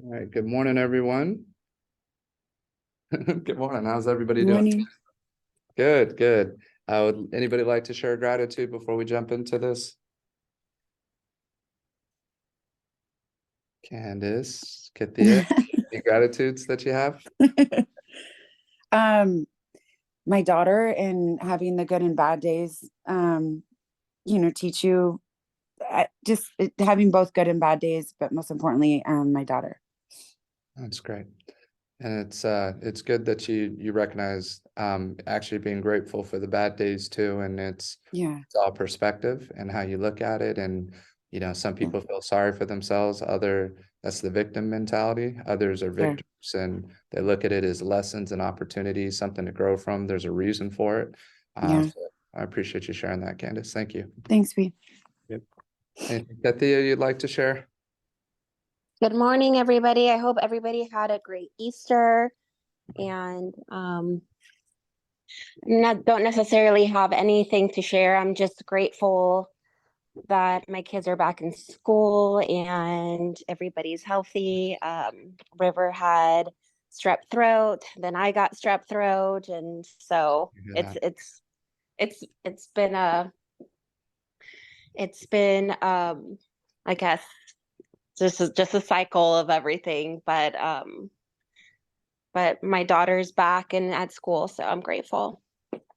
All right, good morning, everyone. Good morning. How's everybody doing? Morning. Good, good. Would anybody like to share gratitude before we jump into this? Candace, Kathia, any gratitudes that you have? Um, my daughter and having the good and bad days, teach you just having both good and bad days, but most importantly, my daughter. That's great. And it's good that you recognize actually being grateful for the bad days too. And Yeah. it's all perspective and how you look at it. And some people feel sorry for themselves, that's the victim mentality. Others are Sure. victims and they look at it as lessons and opportunities, something to grow from. There's a reason for it. Yeah. So I appreciate you sharing that, Candace. Thank you. Thanks, B. Yep. Anything, Kathia, you'd like to share? Good morning, everybody. I hope everybody had a great Easter and don't necessarily have anything to share. I'm just grateful that my kids are back in school and everybody's healthy. River had strep throat, then I got strep throat, and so Yeah. it's been I guess just a cycle of everything, but my daughter's back and at school, so I'm grateful.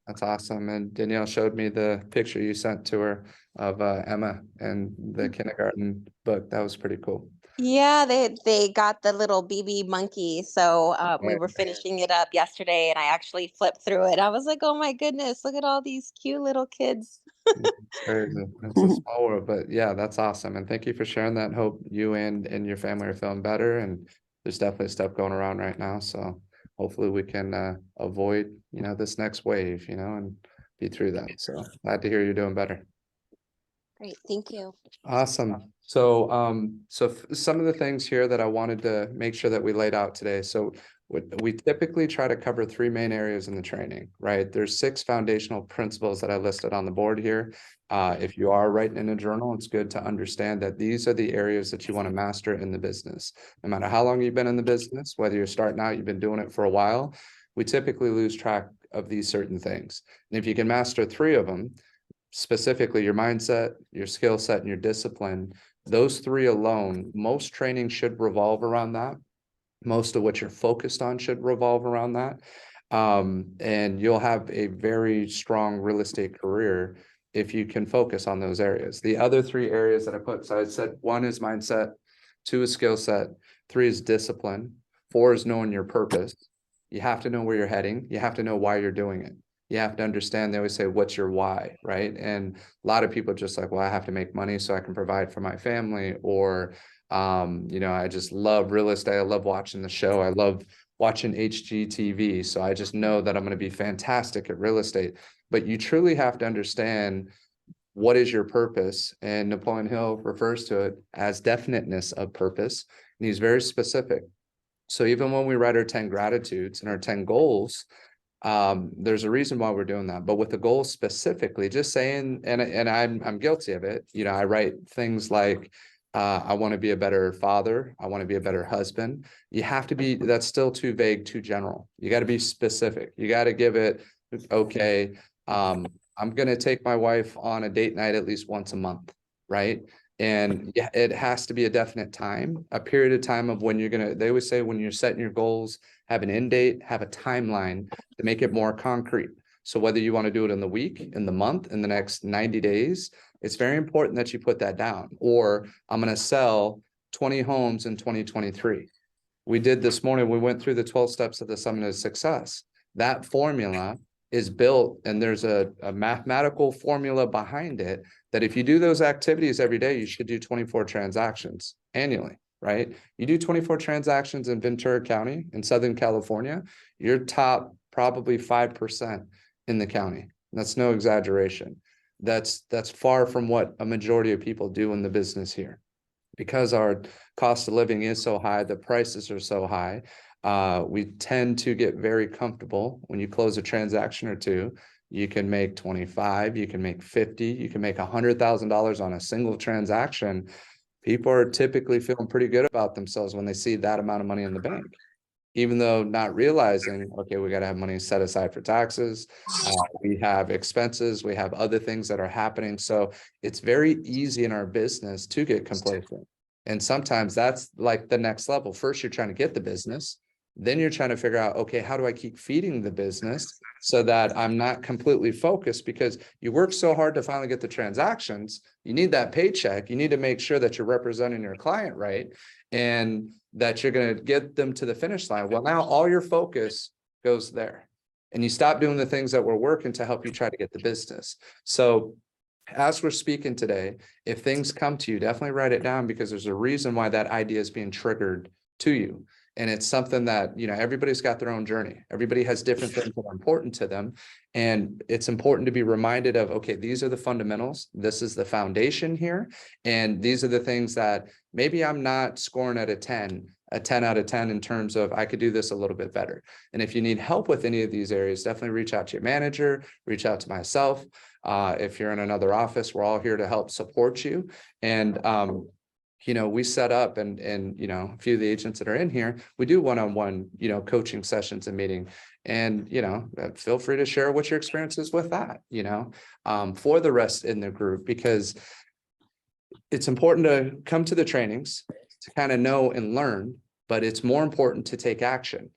That's awesome. And Danielle showed me the picture you sent to her of Emma and the kindergarten book. That was pretty cool. Yeah, they got the little BB monkey, so we were finishing it up yesterday, and I actually flipped through it. I was like, "Oh my goodness, look at all these cute little kids." It's crazy. It's a small world, but yeah, that's awesome. And thank you for sharing that. Hope you and your family are feeling better. And there's definitely stuff going around right now. So hopefully we can avoid, this next wave, and be through that. So glad to hear you're doing better. Great, thank you. Awesome. So some of the things here that I wanted to make sure that we laid out today. So we typically try to cover three main areas in the training, right? There's 6 foundational principles that I listed on the board here. If you are writing in a journal, it's good to understand that these are the areas that you want to master in the business. No matter how long you've been in the business, whether you're starting out, you've been doing it for a while, we typically lose track of these certain things. And if you can master 3 of them, specifically your mindset, your skill set, and your discipline, those 3 alone, most training should revolve around that. Most of what you're focused on should revolve around that. And you'll have a very strong real estate career if you can focus on those areas. The other 3 areas that I put, so I said 1 is mindset, 2 is skill set, 3 is discipline, 4 is knowing your purpose. You have to know where you're heading. You have to know why you're doing it. You have to understand, they always say, what's your why, right? And a lot of people are just like, well, I have to make money so I can provide for my family, or I just love real estate. I love watching the show. I love watching HGTV. So I just know that I'm going to be fantastic at real estate. But you truly have to understand, what is your purpose? And Napoleon Hill refers to it as definiteness of purpose. And he's very specific. So even when we write our 10 gratitudes and our 10 goals, there's a reason why we're doing that. But with the goal specifically, just saying, and I'm guilty of it. I write things like, I want to be a better father. I want to be a better husband. You have to be, that's still too vague, too general. You got to be specific. You got to give it, okay, I'm going to take my wife on a date night at least once a month, right? And yeah, it has to be a definite time, a period of time of when they always say, when you're setting your goals, have an end date, have a timeline to make it more concrete. So whether you want to do it in the week, in the month, in the next 90 days, it's very important that you put that down. Or I'm going to sell 20 homes in 2023. We did this morning, we went through the 12 steps of the Summit of Success. That formula is built, and there's a mathematical formula behind it, that if you do those activities every day, you should do 24 transactions annually, right? You do 24 transactions in Ventura County in Southern California, you're top probably 5% in the county. That's no exaggeration. That's far from what a majority of people do in the business here. Because our cost of living is so high, the prices are so high, we tend to get very comfortable. When you close a transaction or two, you can make 25, you can make 50, you can make $100,000 on a single transaction. people are typically feeling pretty good about themselves when they see that amount of money in the bank. Even though not realizing, okay, we got to have money set aside for taxes. We have expenses, we have other things that are happening. So it's very easy in our business to get complacent. And sometimes that's like the next level. First, you're trying to get the business. Then you're trying to figure out, okay, how do I keep feeding the business so that I'm not completely focused? Because you work so hard to finally get the transactions. You need that paycheck. You need to make sure that you're representing your client right, and that you're going to get them to the finish line. Well, now all your focus goes there, and you stop doing the things that were working to help you try to get the business. So as we're speaking today, if things come to you, definitely write it down, because there's a reason why that idea is being triggered to you. And it's something that, you know, everybody's got their own journey. Everybody has different things that are important to them. And it's important to be reminded of, okay, these are the fundamentals. This is the foundation here. And these are the things that maybe I'm not scoring at a 10 out of 10 in terms of I could do this a little bit better. And if you need help with any of these areas, definitely reach out to your manager, reach out to myself. If you're in another office, we're all here to help support you. And, you know, we set up and, you know, a few of the agents that are in here, we do one-on-one, you know, coaching sessions and meeting. And, you know, feel free to share what your experience is with that, you know, for the rest in the group, because it's important to come to the trainings to kind of know and learn, but it's more important to take action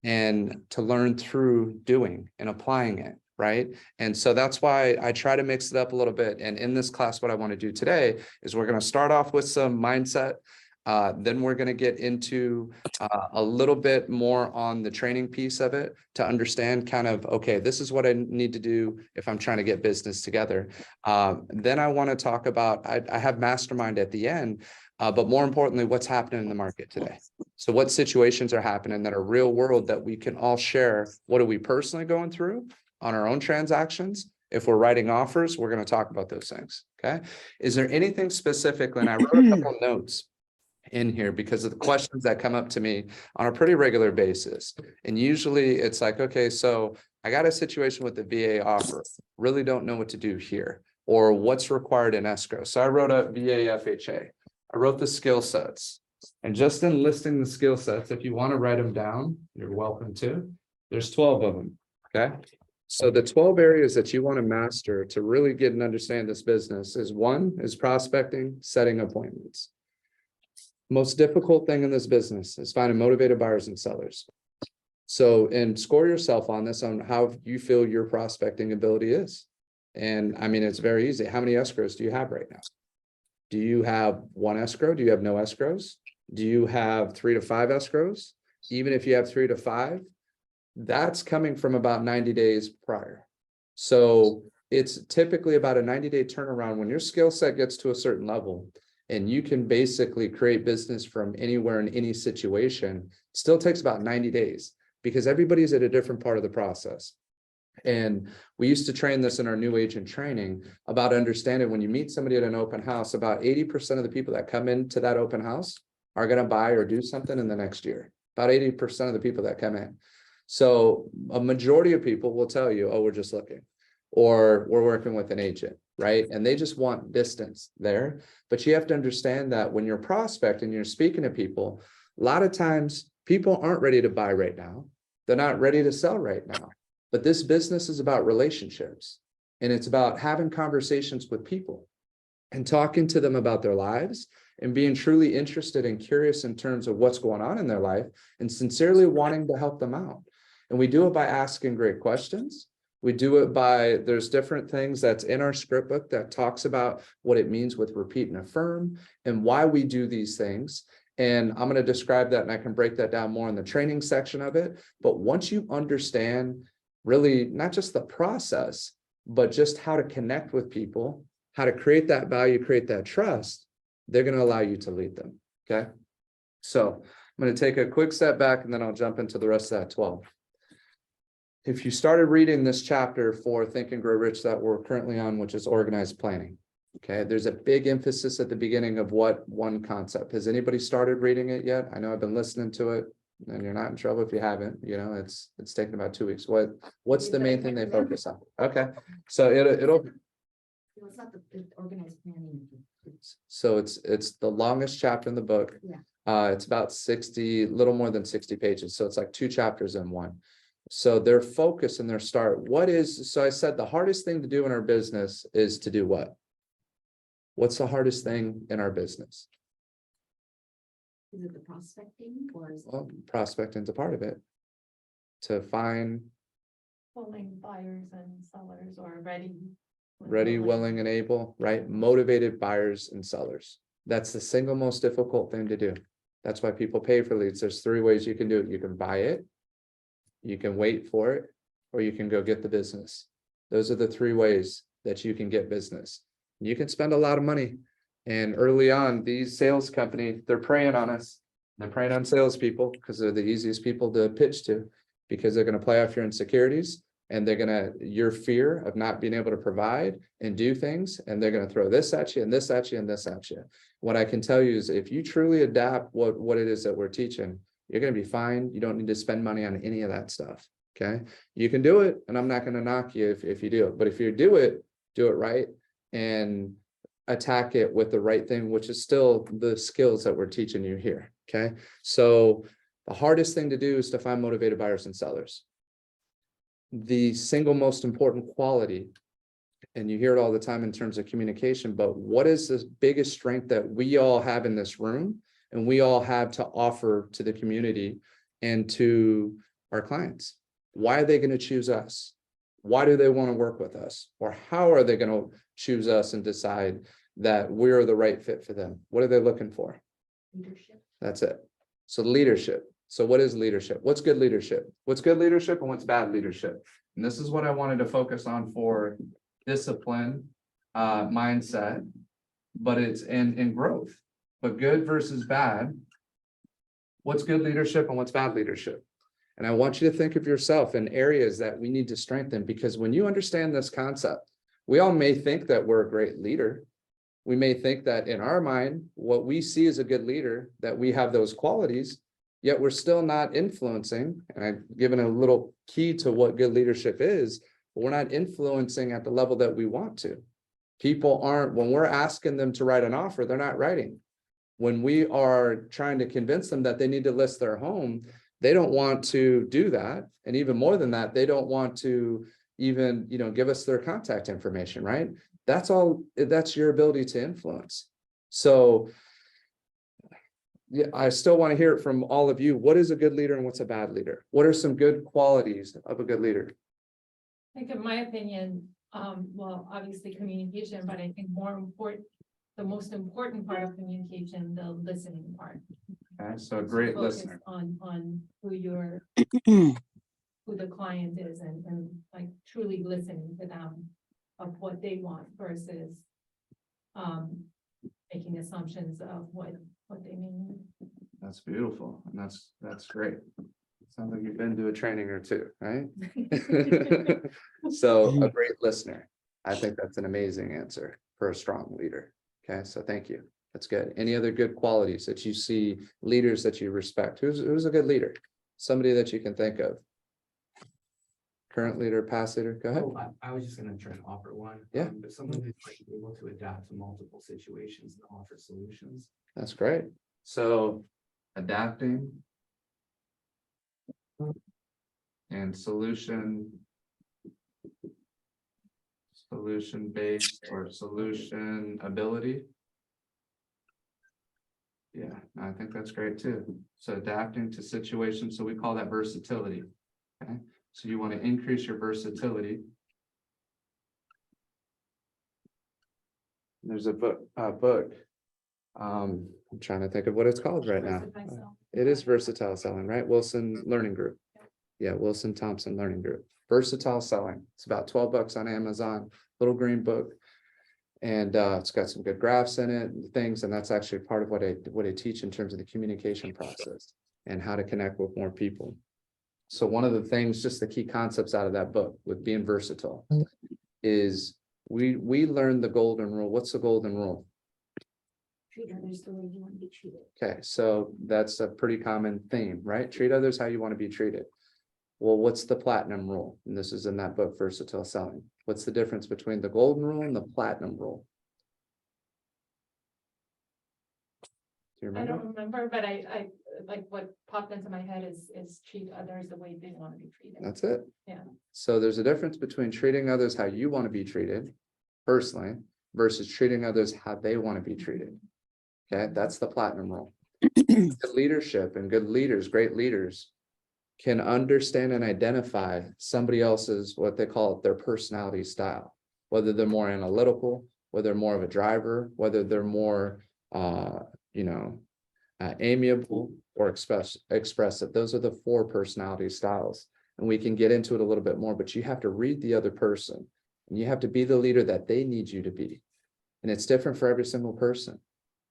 and to learn through doing and applying it. Right. And so that's why I try to mix it up a little bit. And in this class, what I want to do today is we're going to start off with some mindset. Then we're going to get into a little bit more on the training piece of it to understand kind of, okay, this is what I need to do if I'm trying to get business together. Then I want to talk about, I have mastermind at the end, but more importantly, what's happening in the market today. So what situations are happening that are real world that we can all share? What are we personally going through on our own transactions? If we're writing offers, we're going to talk about those things. Okay. Is there anything specific? And I wrote a couple of notes in here because of the questions that come up to me on a pretty regular basis. And usually it's like, okay, so I got a situation with the VA offer, really don't know what to do here, or what's required in escrow. So I wrote up VA FHA. I wrote the skill sets, and just in listing the skill sets, if you want to write them down, you're welcome to. There's 12 of them. Okay. So the 12 areas that you want to master to really get and understand this business is: one is prospecting, setting appointments. Most difficult thing in this business is finding motivated buyers and sellers. So, and score yourself on this, on how you feel your prospecting ability is. And I mean, it's very easy. How many escrows do you have right now? Do you have one escrow? Do you have no escrows? Do you have 3 to 5 escrows? Even if you have 3 to 5, that's coming from about 90 days prior. So it's typically about a 90-day turnaround when your skill set gets to a certain level, and you can basically create business from anywhere in any situation. It still takes about 90 days because everybody's at a different part of the process. And we used to train this in our new agent training about understanding when you meet somebody at an open house, about 80% of the people that come into that open house are going to buy or do something in the next year. About 80% of the people that come in. So a majority of people will tell you, oh, we're just looking, or we're working with an agent, right? And they just want distance there. But you have to understand that when you're prospecting, you're speaking to people, a lot of times people aren't ready to buy right now. They're not ready to sell right now. But this business is about relationships, and it's about having conversations with people and talking to them about their lives and being truly interested and curious in terms of what's going on in their life and sincerely wanting to help them out. And we do it by asking great questions. We do it by, there's different things that's in our script book that talks about what it means with repeat and affirm and why we do these things. And I'm going to describe that, and I can break that down more in the training section of it. But once you understand really not just the process, but just how to connect with people, how to create that value, create that trust, they're going to allow you to lead them. Okay. So I'm going to take a quick step back and then I'll jump into the rest of that 12. If you started reading this chapter for Think and Grow Rich that we're currently on, which is organized planning, okay, there's a big emphasis at the beginning of what one concept. Has anybody started reading it yet? I know I've been listening to it, and you're not in trouble if you haven't. You know, it's taken about 2 weeks. What's the main thing they focus on? Okay, so it'll It's not the organized planning. So it's the longest chapter in the book. Yeah. It's about 60, little more than 60 pages. So it's like 2 chapters in one. So their focus and their start, so I said the hardest thing to do in our business is to do what? What's the hardest thing in our business? Is it the prospecting or is it Well, prospecting is a part of it. To find pulling buyers and sellers or ready? ready, willing, and able, right? Motivated buyers and sellers. That's the single most difficult thing to do. That's why people pay for leads. There's 3 ways you can do it. You can buy it, you can wait for it, or you can go get the business. Those are the 3 ways that you can get business. You can spend a lot of money. And early on, these sales company, they're preying on us. They're preying on salespeople because they're the easiest people to pitch to, because they're going to play off your insecurities and they're going to, your fear of not being able to provide and do things. And they're going to throw this at you and this at you and this at you. What I can tell you is if you truly adapt what it is that we're teaching, you're going to be fine. You don't need to spend money on any of that stuff. Okay. You can do it. And I'm not going to knock you if you do it, but if you do it right and attack it with the right thing, which is still the skills that we're teaching you here. Okay. So the hardest thing to do is to find motivated buyers and sellers. The single most important quality, and you hear it all the time in terms of communication, but what is the biggest strength that we all have in this room and we all have to offer to the community and to our clients? Why are they going to choose us? Why do they want to work with us? Or how are they going to choose us and decide that we're the right fit for them? What are they looking for? leadership? That's it. So leadership. So what is leadership? What's good leadership? What's good leadership and what's bad leadership? And this is what I wanted to focus on for discipline, mindset, but it's in growth. But good versus bad. What's good leadership and what's bad leadership? And I want you to think of yourself in areas that we need to strengthen, because when you understand this concept, we all may think that we're a great leader. We may think that in our mind, what we see as a good leader, that we have those qualities, yet we're still not influencing. And I've given a little key to what good leadership is, but we're not influencing at the level that we want to. People aren't, when we're asking them to write an offer, they're not writing. When we are trying to convince them that they need to list their home, they don't want to do that. And even more than that, they don't want to even, give us their contact information, right? That's all, that's your ability to influence. So yeah, I still want to hear it from all of you. What is a good leader and what's a bad leader? What are some good qualities of a good leader? I think in my opinion, well, obviously communication, but I think the most important part of communication, the listening part. Okay, so a great Focus listener. on who the client is and like truly listening to them of what they want versus making assumptions of what they mean. That's beautiful. And that's great. Sounds like you've been to a training or two, right? So a great listener. I think that's an amazing answer for a strong leader. Okay, so thank you. That's good. Any other good qualities that you see, leaders that you respect? Who's a good leader? Somebody that you can think of. Current leader, past leader, go ahead. Oh, I was just gonna try and offer one. Yeah. But someone who's like able to adapt to multiple situations and offer solutions. That's great. So adapting and solution based or solution ability. Yeah, I think that's great too. So adapting to situations. So we call that versatility. Okay. So you want to increase your versatility. There's a book. I'm trying to think of what it's called right now. It is Versatile Selling, right? Wilson Learning Group. Yeah, Wilson Thompson Learning Group. Versatile Selling. It's about $12 on Amazon, little green book. And it's got some good graphs in it and things. And that's actually part of what I teach in terms of the communication process and how to connect with more people. So one of the things, just the key concepts out of that book with being versatile is we learned the golden rule. What's the golden rule? Treat others the way you want to be treated. Okay, so that's a pretty common theme, right? Treat others how you want to be treated. Well, what's the platinum rule? And this is in that book, Versatile Selling. What's the difference between the golden rule and the platinum rule? Do you I remember? don't remember, but I, like what popped into my head is treat others the way they want to be treated. That's it. Yeah. So there's a difference between treating others how you want to be treated personally versus treating others how they want to be treated. Okay, that's the platinum rule. Good leadership and good leaders, great leaders, can understand and identify somebody else's, what they call it, their personality style, whether they're more analytical, whether they're more of a driver, whether they're more, amiable or expressive. Those are the 4 personality styles. And we can get into it a little bit more, but you have to read the other person and you have to be the leader that they need you to be. And it's different for every single person.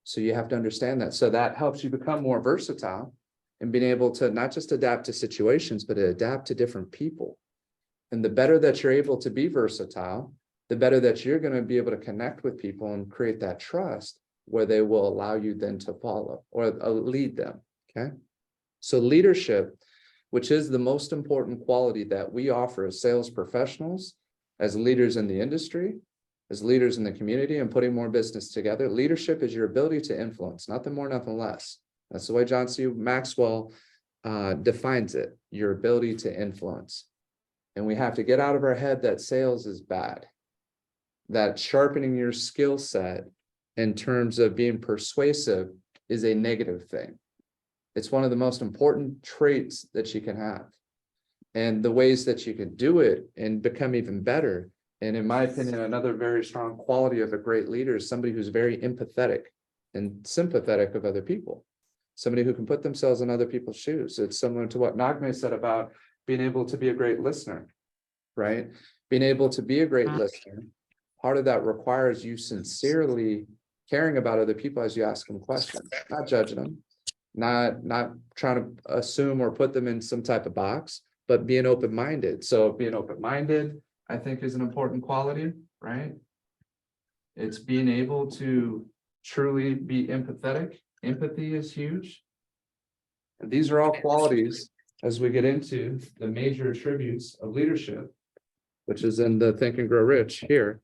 So you have to understand that. So that helps you become more versatile and being able to not just adapt to situations, but to adapt to different people. And the better that you're able to be versatile, the better that you're going to be able to connect with people and create that trust where they will allow you then to follow or lead them. Okay. So leadership, which is the most important quality that we offer as sales professionals, as leaders in the industry, as leaders in the community and putting more business together. Leadership is your ability to influence, nothing more, nothing less. That's the way John C. Maxwell defines it, your ability to influence. And we have to get out of our head that sales is bad, that sharpening your skill set in terms of being persuasive is a negative thing. It's one of the most important traits that you can have. And the ways that you can do it and become even better. And in my opinion, another very strong quality of a great leader is somebody who's very empathetic and sympathetic of other people. Somebody who can put themselves in other people's shoes. It's similar to what Nagme said about being able to be a great listener, right? Being able to be a great listener, part of that requires you sincerely caring about other people as you ask them questions, not judging them, not trying to assume or put them in some type of box, but being open-minded. So being open-minded, I think, is an important quality, right? It's being able to truly be empathetic. Empathy is huge. And these are all qualities as we get into the major attributes of leadership, which is in the Think and Grow Rich here.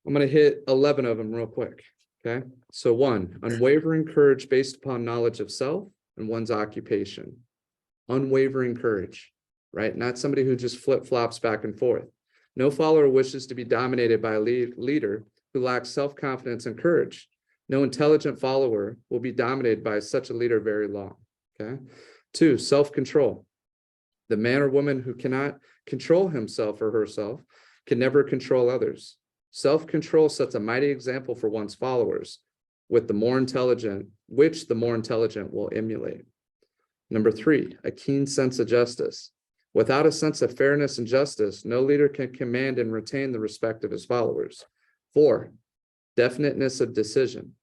I'm going to hit 11 of them real quick. Okay. So 1, unwavering courage based upon knowledge of self and one's occupation. Unwavering courage, right? Not somebody who just flip-flops back and forth. No follower wishes to be dominated by a leader who lacks self-confidence and courage. No intelligent follower will be dominated by such a leader very long. Okay. 2, self-control. The man or woman who cannot control himself or herself can never control others. Self-control sets a mighty example for one's followers, which the more intelligent will emulate. Number 3, a keen sense of justice. Without a sense of fairness and justice, no leader can command and retain the respect of his followers. 4, definiteness of decision.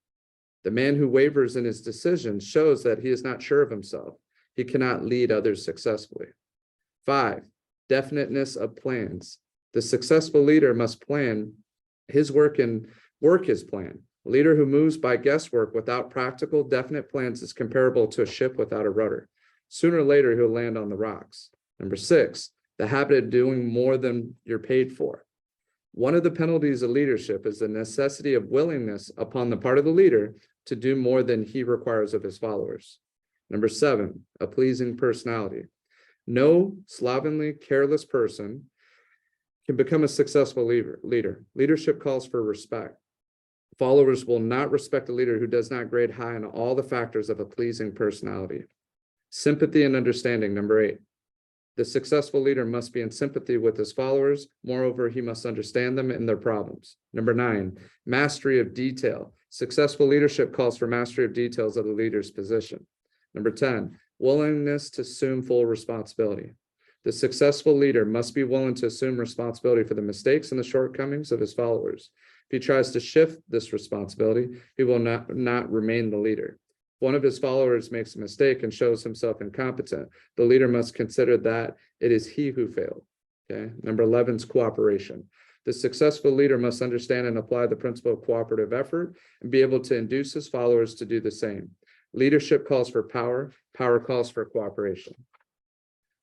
The man who wavers in his decisions shows that he is not sure of himself. He cannot lead others successfully. 5, definiteness of plans. The successful leader must plan his work and work his plan. A leader who moves by guesswork without practical, definite plans is comparable to a ship without a rudder. Sooner or later, he'll land on the rocks. Number 6, the habit of doing more than you're paid for. One of the penalties of leadership is the necessity of willingness upon the part of the leader to do more than he requires of his followers. Number 7, a pleasing personality. No slovenly, careless person can become a successful leader. Leadership calls for respect. Followers will not respect a leader who does not grade high on all the factors of a pleasing personality. Sympathy and understanding, number 8. The successful leader must be in sympathy with his followers. Moreover, he must understand them and their problems. Number 9, mastery of detail. Successful leadership calls for mastery of details of the leader's position. Number 10, willingness to assume full responsibility. The successful leader must be willing to assume responsibility for the mistakes and the shortcomings of his followers. If he tries to shift this responsibility, he will not remain the leader. If one of his followers makes a mistake and shows himself incompetent, the leader must consider that it is he who failed. Okay. Number 11 is cooperation. The successful leader must understand and apply the principle of cooperative effort and be able to induce his followers to do the same. Leadership calls for power. Power calls for cooperation.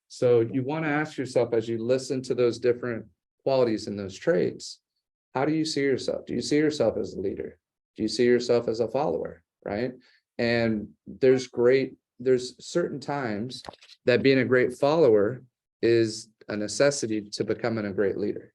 So you want to ask yourself as you listen to those different qualities and those traits, how do you see yourself? Do you see yourself as a leader? Do you see yourself as a follower, right? And there's certain times that being a great follower is a necessity to becoming a great leader.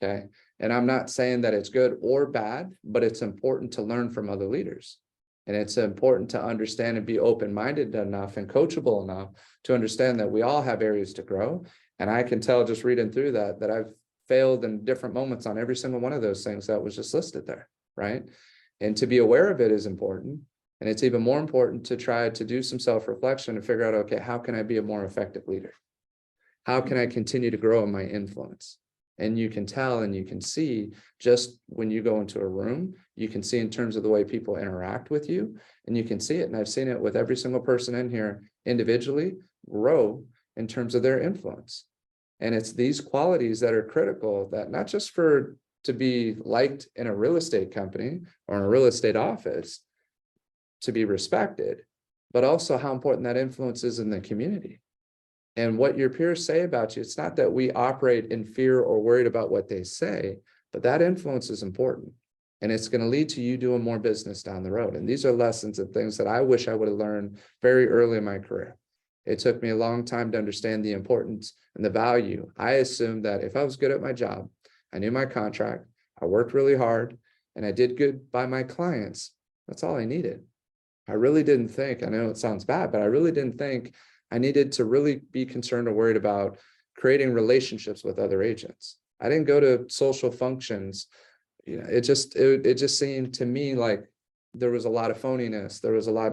Okay. And I'm not saying that it's good or bad, but it's important to learn from other leaders. And it's important to understand and be open-minded enough and coachable enough to understand that we all have areas to grow. And I can tell just reading through that I've failed in different moments on every single one of those things that was just listed there, right? And to be aware of it is important. And it's even more important to try to do some self-reflection and figure out, okay, how can I be a more effective leader? How can I continue to grow in my influence? And you can tell and you can see just when you go into a room, you can see in terms of the way people interact with you, and you can see it. And I've seen it with every single person in here individually grow in terms of their influence. And it's these qualities that are critical, that not just to be liked in a real estate company or in a real estate office, to be respected, but also how important that influence is in the community. And what your peers say about you, it's not that we operate in fear or worried about what they say, but that influence is important. And it's going to lead to you doing more business down the road. And these are lessons and things that I wish I would have learned very early in my career. It took me a long time to understand the importance and the value. I assumed that if I was good at my job, I knew my contract, I worked really hard, and I did good by my clients, that's all I needed. I really didn't think, I know it sounds bad, but I really didn't think I needed to really be concerned or worried about creating relationships with other agents. I didn't go to social functions. You know, it just seemed to me like there was a lot of phoniness.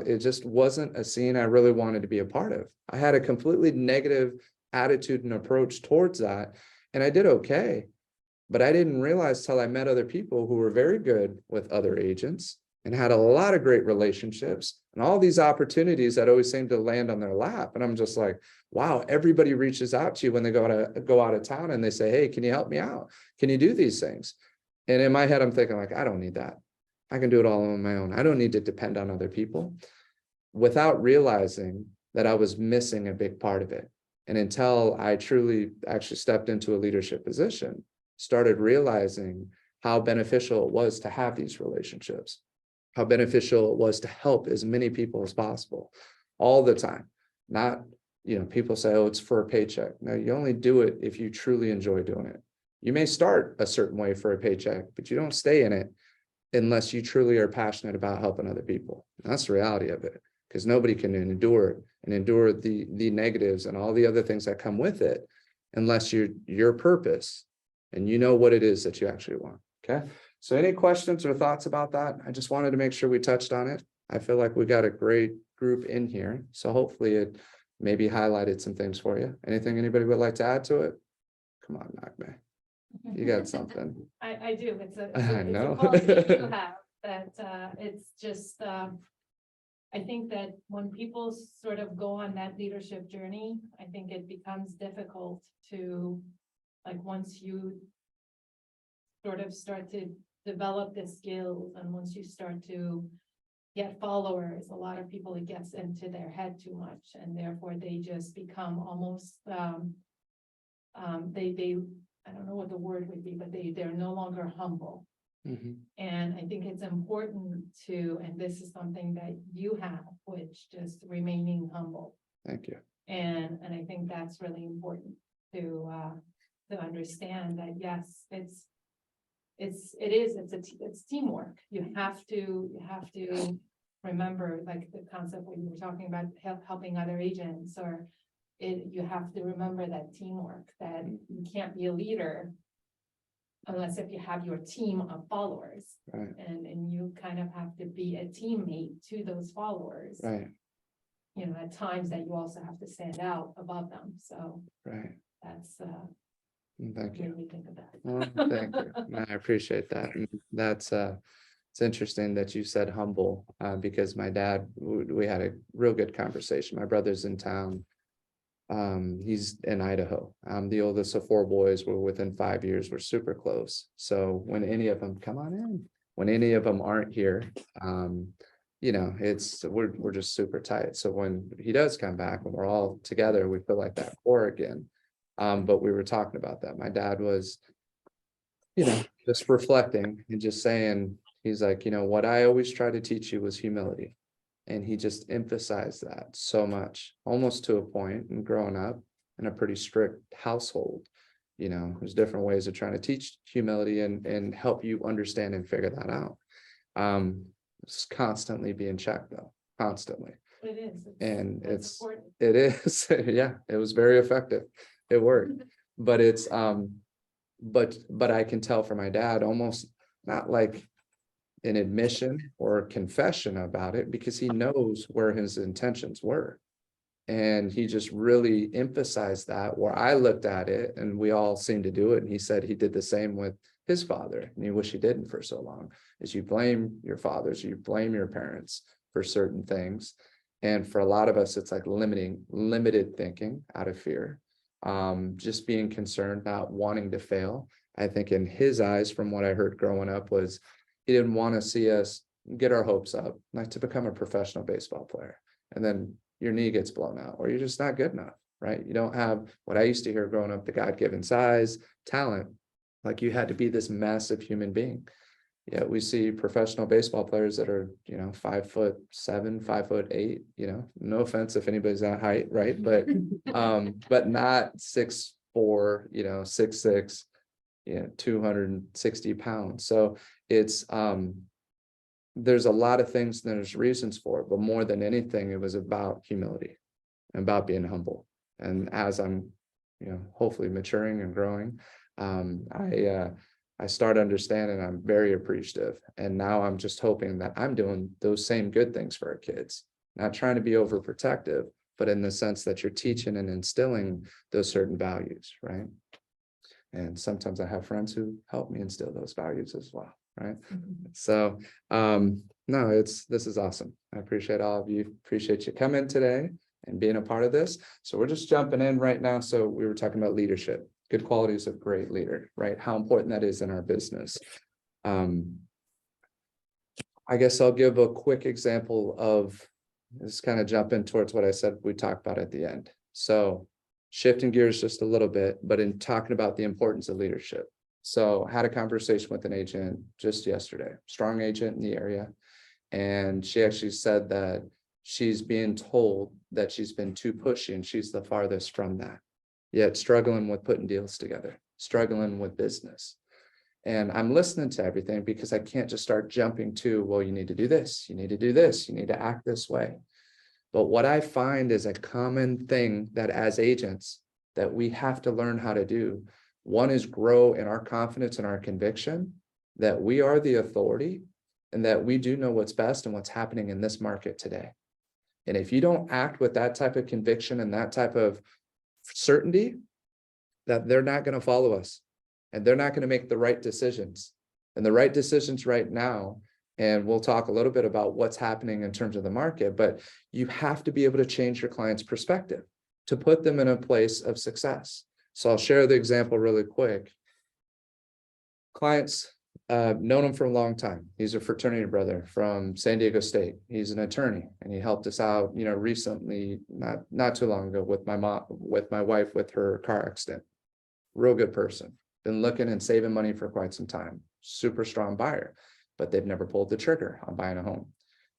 It just wasn't a scene I really wanted to be a part of. I had a completely negative attitude and approach towards that. And I did okay, but I didn't realize till I met other people who were very good with other agents and had a lot of great relationships and all these opportunities that always seem to land on their lap. And I'm just like, wow, everybody reaches out to you when they go out of town and they say, hey, can you help me out? Can you do these things? And in my head, I'm thinking like, I don't need that. I can do it all on my own. I don't need to depend on other people, without realizing that I was missing a big part of it. And until I truly actually stepped into a leadership position, started realizing how beneficial it was to have these relationships, how beneficial it was to help as many people as possible all the time. Not, people say, oh, it's for a paycheck. No, you only do it if you truly enjoy doing it. You may start a certain way for a paycheck, but you don't stay in it unless you truly are passionate about helping other people. And that's the reality of it, because nobody can endure the negatives and all the other things that come with it unless your purpose and you know what it is that you actually want. Okay. So any questions or thoughts about that? I just wanted to make sure we touched on it. I feel like we got a great group in here. So hopefully it maybe highlighted some things for you. Anything anybody would like to add to it? Come on, Nagme. You got something. I do. It's I a know. quality you have that it's just I think that when people sort of go on that leadership journey, I think it becomes difficult to, like, once you sort of start to develop the skills and once you start to get followers, a lot of people, it gets into their head too much, and therefore they just become almost they I don't know what the word would be, but they're no longer humble. Mhm. And I think it's important to, and this is something that you have, which just remaining humble. Thank you. And I think that's really important to understand that, yes, it's teamwork. You have to remember, like the concept when you were talking about helping other agents, or you have to remember that teamwork, that you can't be a leader unless if you have your team of followers. Right. And you kind of have to be a teammate to those followers. Right. At times that you also have to stand out above them. So Right. that's Thank you. when we think of that. Well, thank you. No, I appreciate that. And that's it's interesting that you said humble, because my dad, we had a real good conversation. My brother's in town. He's in Idaho. I'm the oldest of 4 boys. We're within 5 years. We're super close. So when any of them come on in, when any of them aren't here, we're just super tight. So when he does come back, when we're all together, we feel like that core again. But we were talking about that. My dad was, just reflecting and just saying, he's like, what I always try to teach you was humility. And he just emphasized that so much, almost to a point, and growing up in a pretty strict household, there's different ways of trying to teach humility and help you understand and figure that out. It's constantly being checked though, constantly. It is. And That's important. it is, yeah, it was very effective. It worked. But it's, but I can tell from my dad, almost not like an admission or a confession about it, because he knows where his intentions were. And he just really emphasized that, where I looked at it and we all seemed to do it. And he said he did the same with his father. And he wished he didn't for so long, is you blame your fathers, you blame your parents for certain things. And for a lot of us, it's like limited thinking out of fear, just being concerned, not wanting to fail. I think in his eyes, from what I heard growing up, was he didn't want to see us get our hopes up, like to become a professional baseball player. And then your knee gets blown out, or you're just not good enough, right? You don't have what I used to hear growing up, the God-given size, talent, like you had to be this massive human being. Yeah, we see professional baseball players that are, 5'7", 5'8", no offense if anybody's that height, right? But not 6'4", 6'6", 260 pounds. So it's, there's a lot of things, and there's reasons for it, but more than anything, it was about humility and about being humble. And as I'm, hopefully maturing and growing, I start understanding I'm very appreciative. And now I'm just hoping that I'm doing those same good things for our kids, not trying to be overprotective, but in the sense that you're teaching and instilling those certain values, right? And sometimes I have friends who help me instill those values as well, right? So no, this is awesome. I appreciate all of you. Appreciate you coming today and being a part of this. So we're just jumping in right now. So we were talking about leadership, good qualities of great leader, right? How important that is in our business. I guess I'll give a quick example of this, kind of jumping towards what I said we talked about at the end. So shifting gears just a little bit, but in talking about the importance of leadership. So I had a conversation with an agent just yesterday, strong agent in the area. And she actually said that she's being told that she's been too pushy, and she's the farthest from that, yet struggling with putting deals together, struggling with business. And I'm listening to everything, because I can't just start jumping to, well, you need to do this, you need to do this, you need to act this way. But what I find is a common thing that as agents that we have to learn how to do. One is grow in our confidence and our conviction that we are the authority and that we do know what's best and what's happening in this market today. And if you don't act with that type of conviction and that type of certainty, that they're not going to follow us and they're not going to make the right decisions. And the right decisions right now, and we'll talk a little bit about what's happening in terms of the market, but you have to be able to change your client's perspective to put them in a place of success. So I'll share the example really quick. Clients, known him for a long time. He's a fraternity brother from San Diego State. He's an attorney, and he helped us out, recently, not too long ago, with my mom, with my wife, with her car accident. Real good person. Been looking and saving money for quite some time. Super strong buyer, but they've never pulled the trigger on buying a home.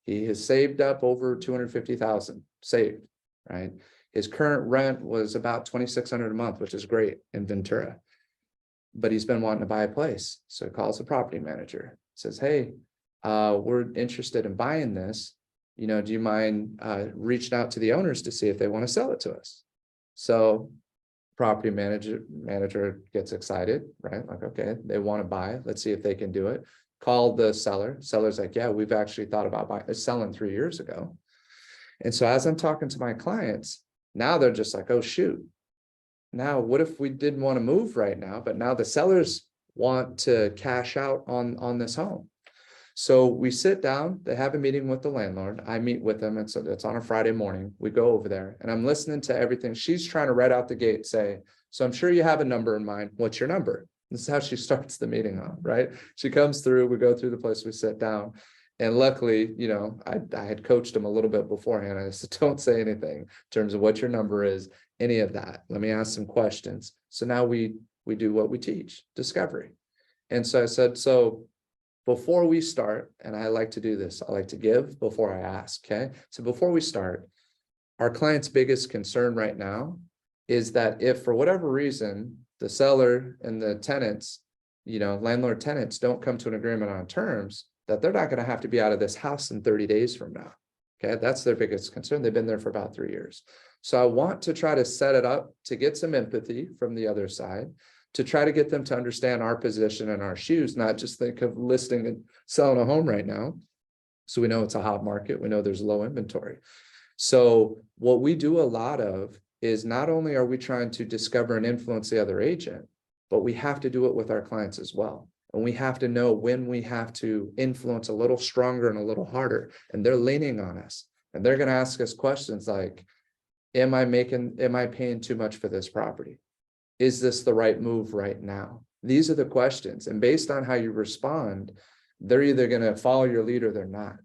He has saved up over $250,000 saved, right? His current rent was about $2,600 a month, which is great in Ventura. But he's been wanting to buy a place. So he calls the property manager, says, hey, we're interested in buying this. Do you mind reaching out to the owners to see if they want to sell it to us? So property manager gets excited, right? Like, okay, they want to buy, let's see if they can do it. Call the seller. Seller's like, yeah, we've actually thought about selling 3 years ago. And so as I'm talking to my clients, now they're just like, oh, shoot. Now, what if we didn't want to move right now, but now the sellers want to cash out on this home? So we sit down, they have a meeting with the landlord. I meet with them. It's on a Friday morning. We go over there and I'm listening to everything. She's trying to right out the gate say, so I'm sure you have a number in mind. What's your number? This is how she starts the meeting off, right? She comes through, we go through the place, we sit down. And luckily, I had coached him a little bit beforehand. I said, don't say anything in terms of what your number is, any of that. Let me ask some questions. So now we do what we teach, discovery. And so I said, so before we start, and I like to do this, I like to give before I ask, okay? So before we start, our client's biggest concern right now is that if for whatever reason, the seller and the tenants, landlord tenants don't come to an agreement on terms, that they're not gonna have to be out of this house in 30 days from now. Okay, that's their biggest concern. They've been there for about 3 years. So I want to try to set it up to get some empathy from the other side, to try to get them to understand our position and our shoes, not just think of listing and selling a home right now. So we know it's a hot market. We know there's low inventory. So what we do a lot of is not only are we trying to discover and influence the other agent, but we have to do it with our clients as well. And we have to know when we have to influence a little stronger and a little harder. And they're leaning on us. And they're going to ask us questions like, am I paying too much for this property? Is this the right move right now? These are the questions. And based on how you respond, they're either going to follow your lead or they're not.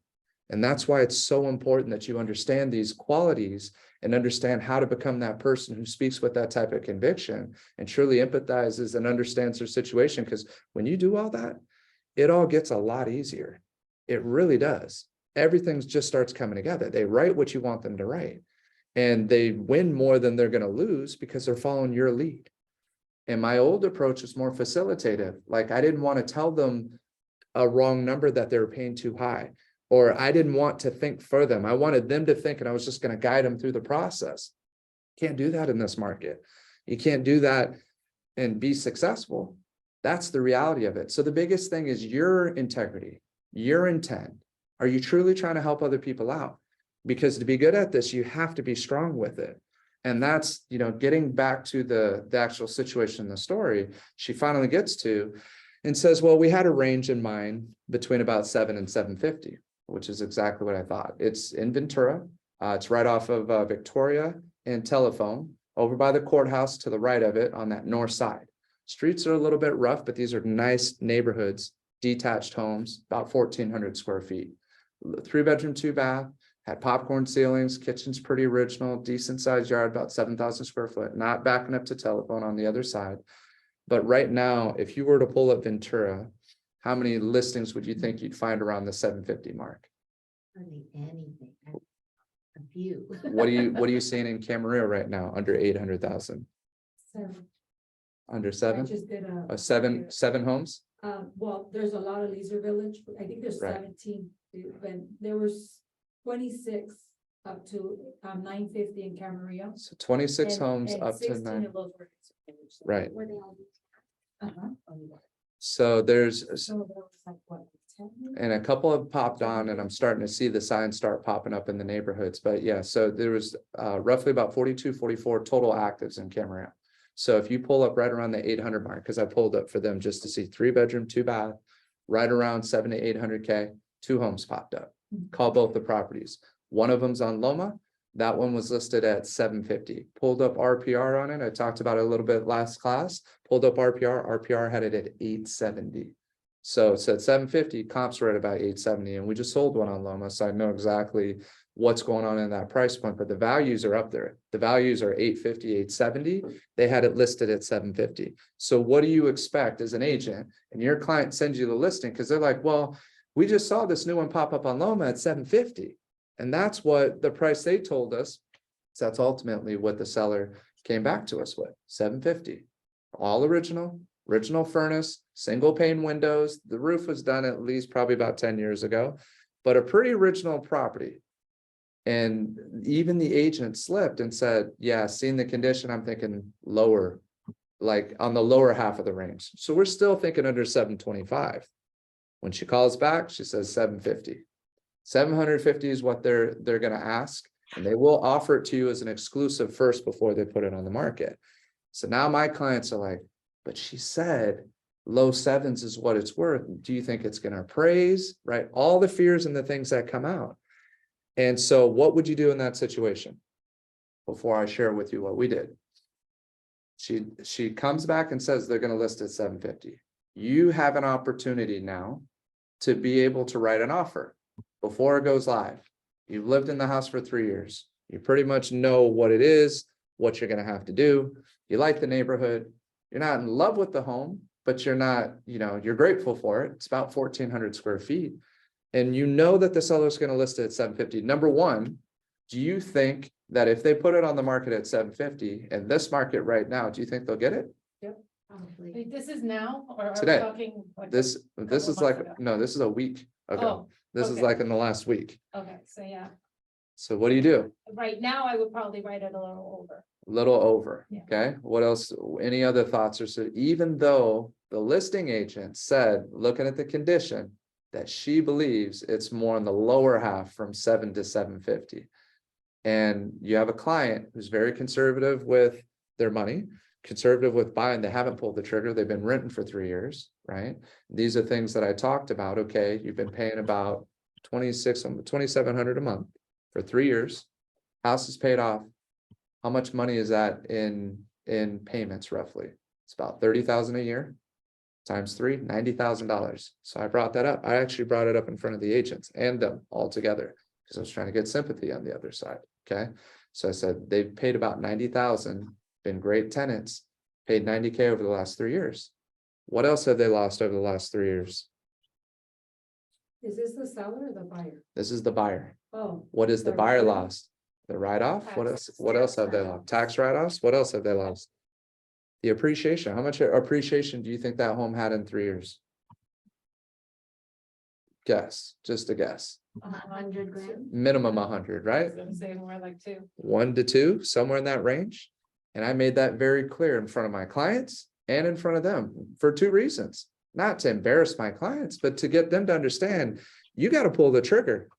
And that's why it's so important that you understand these qualities and understand how to become that person who speaks with that type of conviction and truly empathizes and understands their situation. Because when you do all that, it all gets a lot easier. It really does. Everything just starts coming together. They write what you want them to write. And they win more than they're going to lose because they're following your lead. And my old approach was more facilitative. Like I didn't want to tell them a wrong number that they were paying too high. Or I didn't want to think for them. I wanted them to think, and I was just going to guide them through the process. Can't do that in this market. You can't do that and be successful. That's the reality of it. So the biggest thing is your integrity, your intent. Are you truly trying to help other people out? Because to be good at this, you have to be strong with it. And that's, getting back to the actual situation in the story, she finally gets to and says, well, we had a range in mind between about 7 and 750. Which is exactly what I thought. It's in Ventura. It's right off of Victoria and Telephone, over by the courthouse to the right of it on that north side. Streets are a little bit rough, but these are nice neighborhoods, detached homes, about 1,400 square feet. 3-bedroom, 2-bath, had popcorn ceilings, kitchen's pretty original, decent sized yard, about 7,000 square foot, not backing up to Telephone on the other side. But right now, if you were to pull up Ventura, how many listings would you think you'd find around the 750 mark? Hardly anything. A few. What are you seeing in Camarillo right now? Under 800,000? Under I 7? just did Seven homes? Well, there's a lot of leisure village. I think there's Right. 17, but there was 26 up to 950 in Camarillo. So 26 and- homes and up to 16 9. of those were leisure village. So Right. Were they all? Uh-huh. So there's, So there was like what, 10? and a couple have popped on, and I'm starting to see the signs start popping up in the neighborhoods. But yeah, so there was roughly about 42, 44 total actives in Camarillo. So if you pull up right around the 800 mark, because I pulled up for them just to see 3-bedroom, 2-bath, right around 700 to 800K, 2 homes popped up. Call both the properties. One of them's on Loma. That one was listed at 750. Pulled up RPR on it. I talked about it a little bit last class. Pulled up RPR. RPR had it at 870. So it's at 750. Comps were at about 870, and we just sold one on Loma, so I know exactly what's going on in that price point. But the values are up there. The values are 850, 870. They had it listed at 750. So what do you expect as an agent? And your client sends you the listing because they're like, well, we just saw this new one pop up on Loma at 750. And that's what the price they told us. So that's ultimately what the seller came back to us with, 750. All original furnace, single pane windows. The roof was done at least probably about 10 years ago, but a pretty original property. And even the agent slipped and said, yeah, seeing the condition, I'm thinking lower, like on the lower half of the range. So we're still thinking under 725. When she calls back, she says 750. 750 is what they're going to ask, and they will offer it to you as an exclusive first before they put it on the market. So now my clients are like, but she said low 7s is what it's worth. Do you think it's going to appraise? Right? All the fears and the things that come out. And so what would you do in that situation? Before I share with you what we did. She comes back and says they're going to list at 750. You have an opportunity now to be able to write an offer before it goes live. You've lived in the house for 3 years. You pretty much know what it is, what you're going to have to do. You like the neighborhood. You're not in love with the home, but you're not, you're grateful for it. It's about 1,400 square feet. And you know that the seller's gonna list it at 750. Number one, do you think that if they put it on the market at 750 in this market right now, do you think they'll get it? Probably. Wait, this is now, or are we Today. talking? like This couple is months like, ago? no, this is a week ago. Oh, This is okay. like in the last week. okay, so yeah, So what do you do? right now I would probably write it a little over. A little over, Yeah. okay? What else? Any other thoughts or so, even though the listing agent said, looking at the condition, that she believes it's more in the lower half from 7 to 750. And you have a client who's very conservative with their money, conservative with buying, they haven't pulled the trigger, they've been renting for 3 years, right? These are things that I talked about. Okay, you've been paying about 2,700 a month for 3 years. House is paid off. How much money is that in payments roughly? It's about 30,000 a year times 3, $90,000. So I brought that up. I actually brought it up in front of the agents and them all together because I was trying to get sympathy on the other side. Okay. So I said, they've paid about 90,000, been great tenants, paid 90K over the last 3 years. What else have they lost over the last 3 years? Is this the seller or the buyer? This is the buyer. Oh, What is the Sorry, buyer what? lost? The write-off? What else? Taxes. What else have they lost? Tax write-offs? What else have they lost? The appreciation. How much appreciation do you think that home had in 3 years? Guess, just a guess. 100 grand. Minimum 100, I right? was gonna say more like 2. 1 to 2, somewhere in that range. And I made that very clear in front of my clients and in front of them for 2 reasons. Not to embarrass my clients, but to get them to understand, you got to pull the trigger.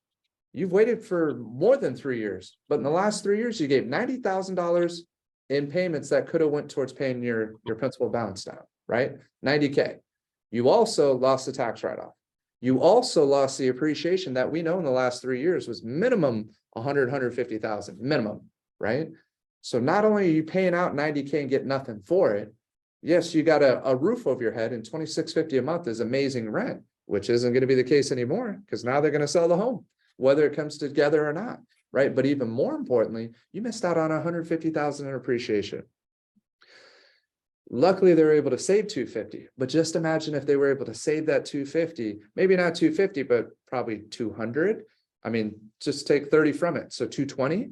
You've waited for more than 3 years, but in the last 3 years, you gave $90,000 in payments that could have went towards paying your principal balance down, right? 90K. You also lost the tax write-off. You also lost the appreciation that we know in the last 3 years was minimum 100, 150,000 minimum, right? So not only are you paying out 90K and get nothing for it, yes, you got a roof over your head, and $2,650 a month is amazing rent, which isn't going to be the case anymore because now they're going to sell the home, whether it comes together or not, right? But even more importantly, you missed out on 150,000 in appreciation. Luckily, they were able to save 250, but just imagine if they were able to save that 250, maybe not 250, but probably 200. I mean, just take 30 from it, so 220.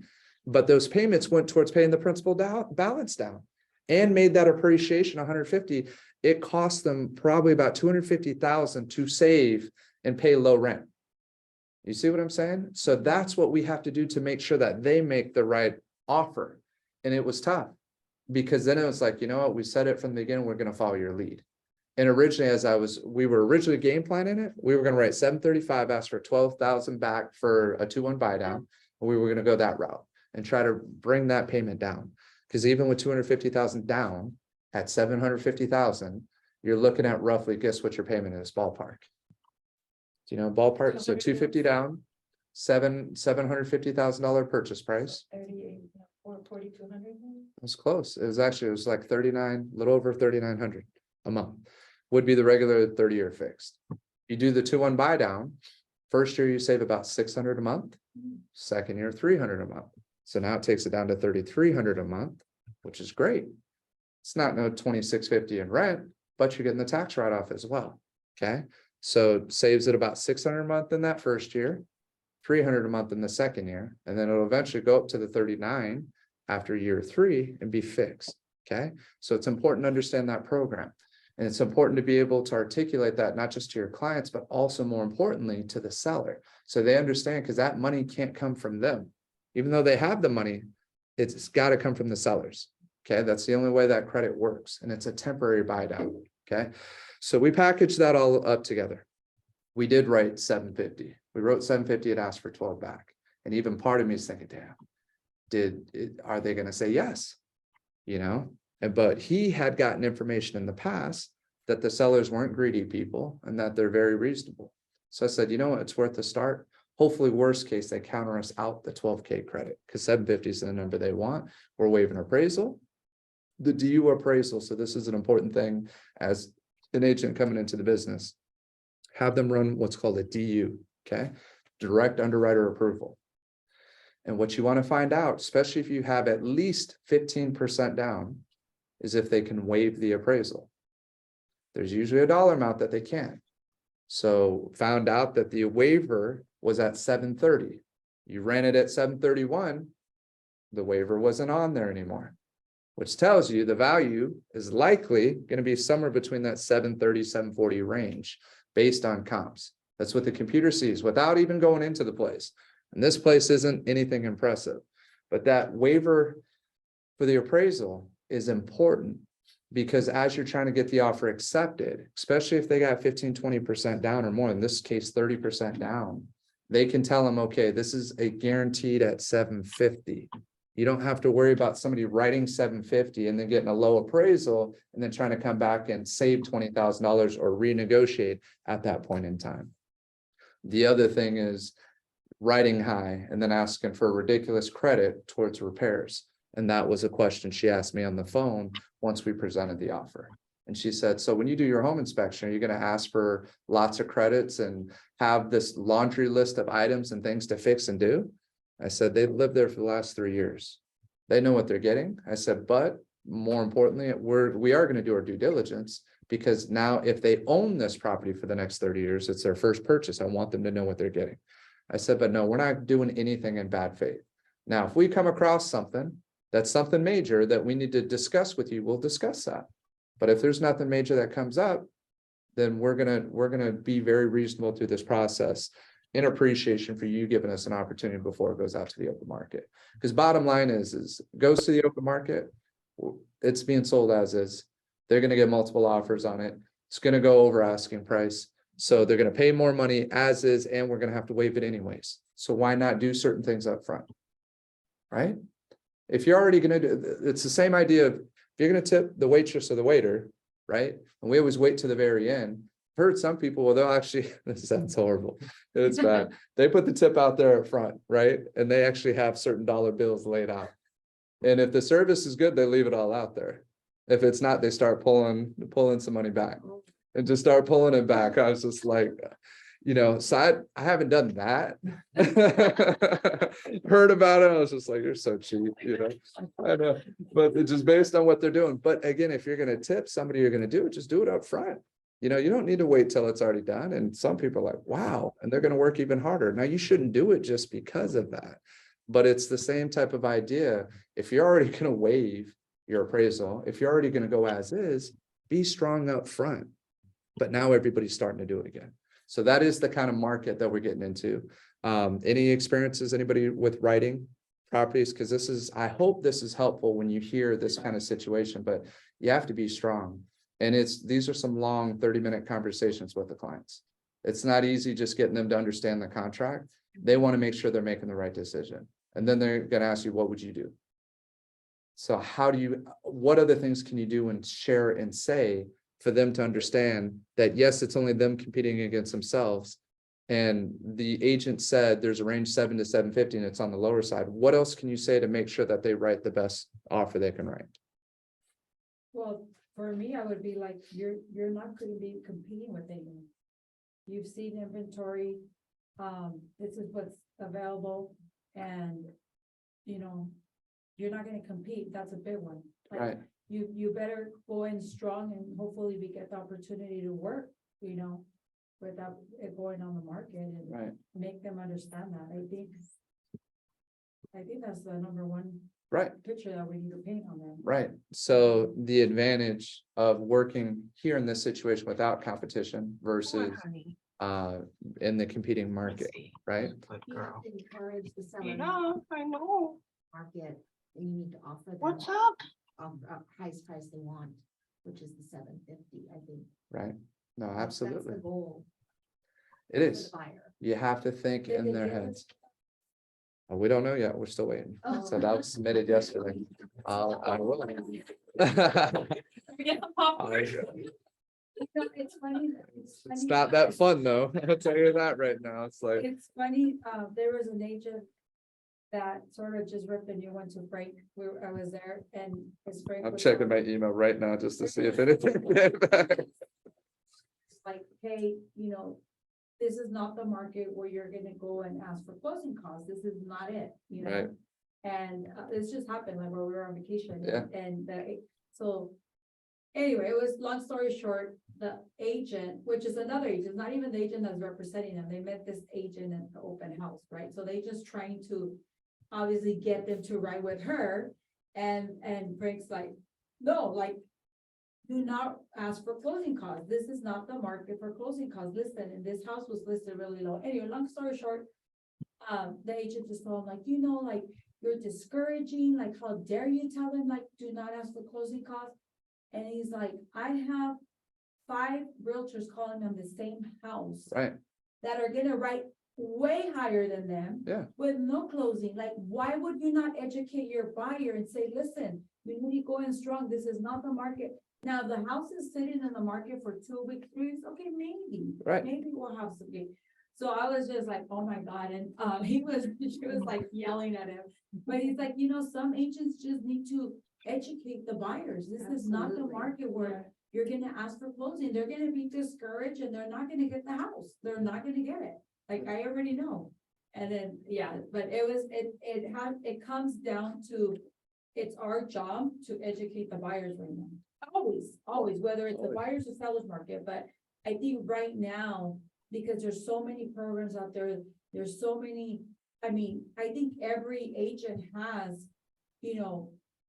But those payments went towards paying the principal balance down and made that appreciation 150. It cost them probably about 250,000 to save and pay low rent. You see what I'm saying? So that's what we have to do to make sure that they make the right offer. And it was tough because then it was like, you know what, we said it from the beginning, we're going to follow your lead. And originally, we were originally game planning it, we were going to write 735, ask for 12,000 back for a 2-1 buy down. And we were going to go that route and try to bring that payment down. Because even with 250,000 down at 750,000, you're looking at roughly, guess what your payment is, ballpark. Do you know ballpark? So 250 down, $750,000 purchase price. 38, or 4,200. It was close. It was like 39, a little over 3,900 a month would be the regular 30-year fixed. You do the 2-1 buy down, first year you save about 600 a month, second year 300 a month. So now it takes it down to 3,300 a month, which is great. It's not no 2,650 in rent, but you're getting the tax write-off as well. Okay. So saves it about 600 a month in that first year, 300 a month in the second year, and then it'll eventually go up to the 39 after year 3 and be fixed. Okay. So it's important to understand that program. And it's important to be able to articulate that not just to your clients, but also more importantly to the seller. So they understand, because that money can't come from them. Even though they have the money, it's got to come from the sellers. Okay. That's the only way that credit works. And it's a temporary buy down. Okay. So we packaged that all up together. We did write 750. We wrote 750, it asked for 12 back. And even part of me is thinking, damn, are they going to say yes? You know, but he had gotten information in the past that the sellers weren't greedy people and that they're very reasonable. So I said, you know what, it's worth a start. Hopefully, worst case, they counter us out the 12K credit because 750 is the number they want. We're waiving appraisal, the DU appraisal. So this is an important thing as an agent coming into the business. Have them run what's called a DU, okay? Direct underwriter approval. And what you want to find out, especially if you have at least 15% down, is if they can waive the appraisal. There's usually a dollar amount that they can't. So found out that the waiver was at 730. You ran it at 731, the waiver wasn't on there anymore, which tells you the value is likely going to be somewhere between that 730, 740 range based on comps. That's what the computer sees without even going into the place. And this place isn't anything impressive, but that waiver for the appraisal is important because as you're trying to get the offer accepted, especially if they got 15, 20% down or more, in this case, 30% down, they can tell them, okay, this is a guaranteed at 750. You don't have to worry about somebody writing 750 and then getting a low appraisal and then trying to come back and save $20,000 or renegotiate at that point in time. The other thing is writing high and then asking for ridiculous credit towards repairs. And that was a question she asked me on the phone once we presented the offer. And she said, so when you do your home inspection, are you going to ask for lots of credits and have this laundry list of items and things to fix and do? I said, they've lived there for the last 3 years. They know what they're getting. I said, but more importantly, we are going to do our due diligence because now if they own this property for the next 30 years, it's their first purchase. I want them to know what they're getting. I said, but no, we're not doing anything in bad faith. Now, if we come across something that's something major that we need to discuss with you, we'll discuss that. But if there's nothing major that comes up, then we're gonna be very reasonable through this process in appreciation for you giving us an opportunity before it goes out to the open market. Because bottom line is it goes to the open market, it's being sold as is. They're gonna get multiple offers on it. It's gonna go over asking price. So they're gonna pay more money as is, and we're gonna have to waive it anyways. So why not do certain things up front? Right? If you're already gonna do, it's the same idea of if you're gonna tip the waitress or the waiter, right? And we always wait to the very end. I've heard some people, well, they'll actually, this sounds horrible. It's bad. They put the tip out there up front, right? And they actually have certain dollar bills laid out. And if the service is good, they leave it all out there. If it's not, they start pulling some money back and just start pulling it back. I was just like, you know, so I haven't done that. Heard about it. I was just like, you're so cheap, you know. I know, but it's just based on what they're doing. But again, if you're going to tip somebody, you're going to do it, just do it up front. You know, you don't need to wait till it's already done. And some people are like, wow, and they're going to work even harder. Now, you shouldn't do it just because of that. But it's the same type of idea. If you're already going to waive your appraisal, if you're already going to go as is, be strong up front. But now everybody's starting to do it again. So that is the kind of market that we're getting into. Any experiences, anybody with writing properties? Because this is, I hope this is helpful when you hear this kind of situation, but you have to be strong. And these are some long 30-minute conversations with the clients. It's not easy just getting them to understand the contract. They want to make sure they're making the right decision. And then they're going to ask you, what would you do? So what other things can you do and share and say for them to understand that, yes, it's only them competing against themselves. And the agent said there's a range 7 to 750 and it's on the lower side. What else can you say to make sure that they write the best offer they can write? Well, for me, I would be like, you're not going to be competing with anyone. You've seen inventory. This is what's available, and you know, you're not going to compete. That's a big one. Like, Right. You better go in strong, and hopefully we get the opportunity to work, you know, without it going on the market, and Right. make them understand that. I think that's the number one Right. picture that we need to paint on them. Right. So the advantage of working here in this situation without competition versus in the competing market, right? But You girl. have to encourage the seller. I know. Market, and you need to offer them. What's up? Highest price they want, which is the 750, I think. Right. No, That's absolutely. the goal. It for is. the buyer. You have to think Did in they their give us- heads. We don't know yet. We're still waiting. Oh. So that was submitted yesterday. I will. We get the popcorn. It's funny. It's not that fun though. I'll tell you that right now. It's like, It's funny, there was an agent that sort of just ripped a new one to Frank. I was there, and his Frank. I'm was checking like- my email right now just to see if anything came back. Like, hey, you know, this is not the market where you're gonna go and ask for closing costs. This is not it, you know? anyway, it was, long story short, the agent, which is another agent, not even the agent that's representing them, they met this agent at the open house, right? So they just trying to obviously get them to ride with her, and Frank's like, no, like, do not ask for closing costs. This is not the market for closing costs. Listen, and this house was listed really low. Anyway, long story short, the agent just told him, like, like, you're discouraging, like, how dare you tell them, like, do not ask for closing costs? And he's like, I have 5 realtors calling on the same house Right, that are gonna write way higher than them. Yeah. With no closing. Like, why would you not educate your buyer and say, listen, you need to go in strong. This is not the market. Now, the house is sitting in the market for 2 weeks, 3 weeks. Okay, maybe. Right. Maybe we'll have some gain. So I was just like, oh my God. And she was like yelling at him. But he's like, some agents just need to educate the buyers. This is not the Absolutely. market where you're gonna ask for closing. They're gonna be discouraged and they're not gonna get the house. They're not gonna get it. Like, I already know. And then, yeah, but it comes down to, it's our job to educate the buyers right now. Always, whether it's the Always. buyers or sellers market, but I think right now, because there's so many programs out there, there's so many, I mean, I think every agent has,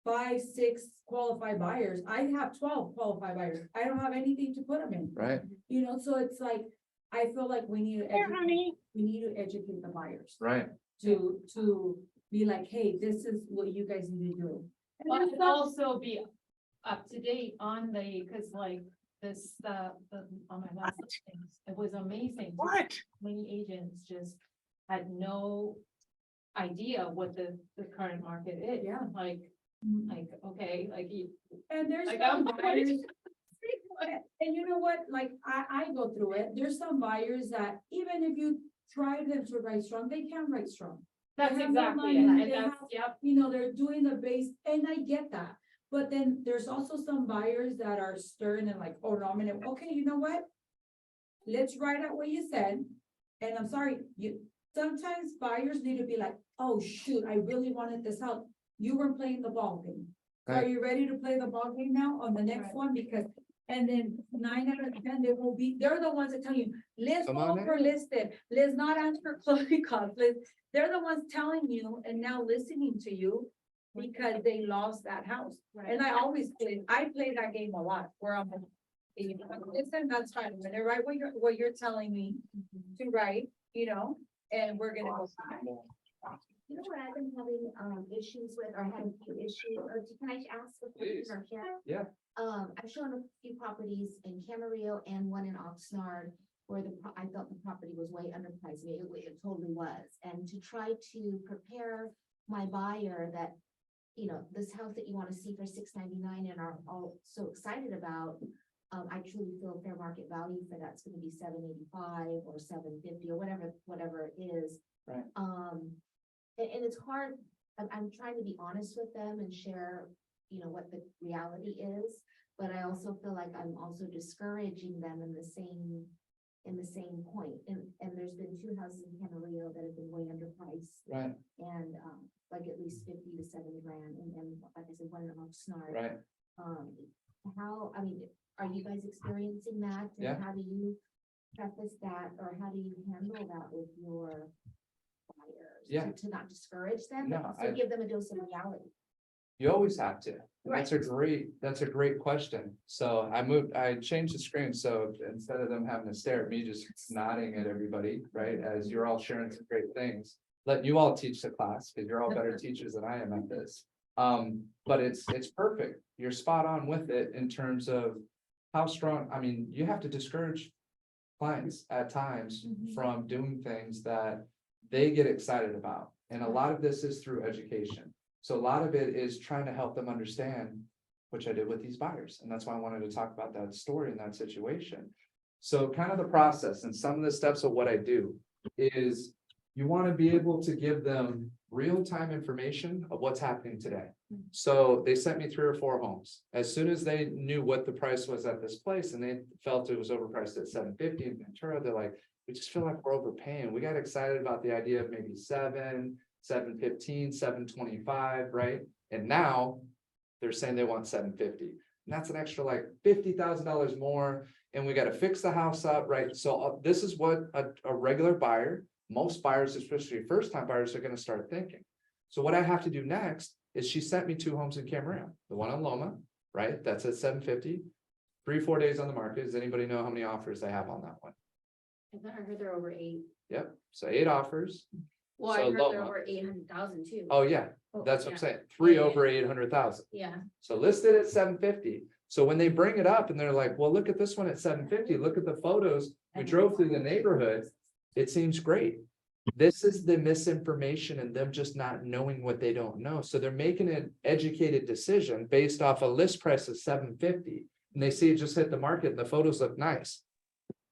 5, 6 qualified buyers. I have 12 qualified buyers. I don't have anything to put them in. right, So it's like, I feel like we need to Here, educate, honey. the buyers right. to be like, hey, this is what you guys need to do. And But there's it'd some- also be up to date on cause like this, on my last things, it was amazing. What? Many agents just had no idea what the current market is. Yeah. Like, okay, And there's like, some I'm buyers. And you know what, like, I go through it, there's some buyers that even if you try them to write strong, they can't write strong. that's They have no exactly money, it, they and that's, have- yep, They're doing the base, and I get that. But then there's also some buyers that are stern and like, oh, no, I'm gonna, okay, you know what? Let's write out what you said, and I'm sorry, sometimes buyers need to be like, oh, shoot, I really wanted this house. You were playing the ball game. So are Right. you ready to play the ball game now on the next Right. one? Because, and then 9 out of 10, they're the ones that tell you, let's Come go on for in. listed, let's not ask for closing costs. They're the ones telling you and now listening to you because they lost that house. And I always play that game a lot, where I'm like, hey, listen, that's fine, I'm gonna write what you're telling me to write, and we're gonna go. You know what I've been having, issues with, or had a few issues, or can I ask a Please. question or share? Yeah. I've shown a few properties in Camarillo and one in Oxnard where I felt the property was way underpriced. It totally was. And to try to prepare my buyer that, this house that you want to see for $699 and are all so excited about, I truly feel fair market value for that's going to be $785 or $750 or whatever it is. Right. And it's hard. I'm trying to be honest with them and share, what the reality is, but I also feel like I'm also discouraging them in the same point. And there's been 2 houses in Camarillo that have been way underpriced Right, and like at least 50 to 70 grand. And like I said, one in Oxnard. right. Are you guys experiencing that? And Yeah. how do you preface that, or how do you handle that with your buyers? Yeah. To not discourage them, No, but also give them a dose of reality. You always have to. That's a great question. So I changed the screen, so instead of them having to stare at me, just nodding at everybody, right? As you're all sharing some great things. Let you all teach the class, because you're all better teachers than I am at this. But it's perfect. You're spot on with it in terms of how strong, you have to discourage clients at times from doing things that they get excited about. And a lot of this is through education. So a lot of it is trying to help them understand, which I did with these buyers. And that's why I wanted to talk about that story and that situation. So kind of the process and some of the steps of what I do is you want to be able to give them real-time information of what's happening today. So they sent me 3 or 4 homes. As soon as they knew what the price was at this place and they felt it was overpriced at $750 in Ventura, they're like, we just feel like we're overpaying. We got excited about the idea of maybe 7, 715, 725, right? And now they're saying they want 750. And that's an extra like $50,000 more, and we gotta fix the house up, right? So this is what a regular buyer, most buyers, especially first-time buyers, are gonna start thinking. So what I have to do next is she sent me 2 homes in Camarillo, the one on Loma, right? That's at 750. 3-4 days on the market. Does anybody know how many offers I have on that one? I heard they're over 8. Yep, so 8 offers. Well, I So heard they're Loma. over 800,000 too. Oh, yeah, Oh, that's what I'm yeah. saying. 3 Yeah, yeah, over yeah. 800,000. Yeah. So listed at 750. So when they bring it up and they're like, well, look at this one at 750, look at the photos. We drove through the neighborhood. It seems great. This is the misinformation and them just not knowing what they don't know. So they're making an educated decision based off a list price of 750. And they see it just hit the market and the photos look nice.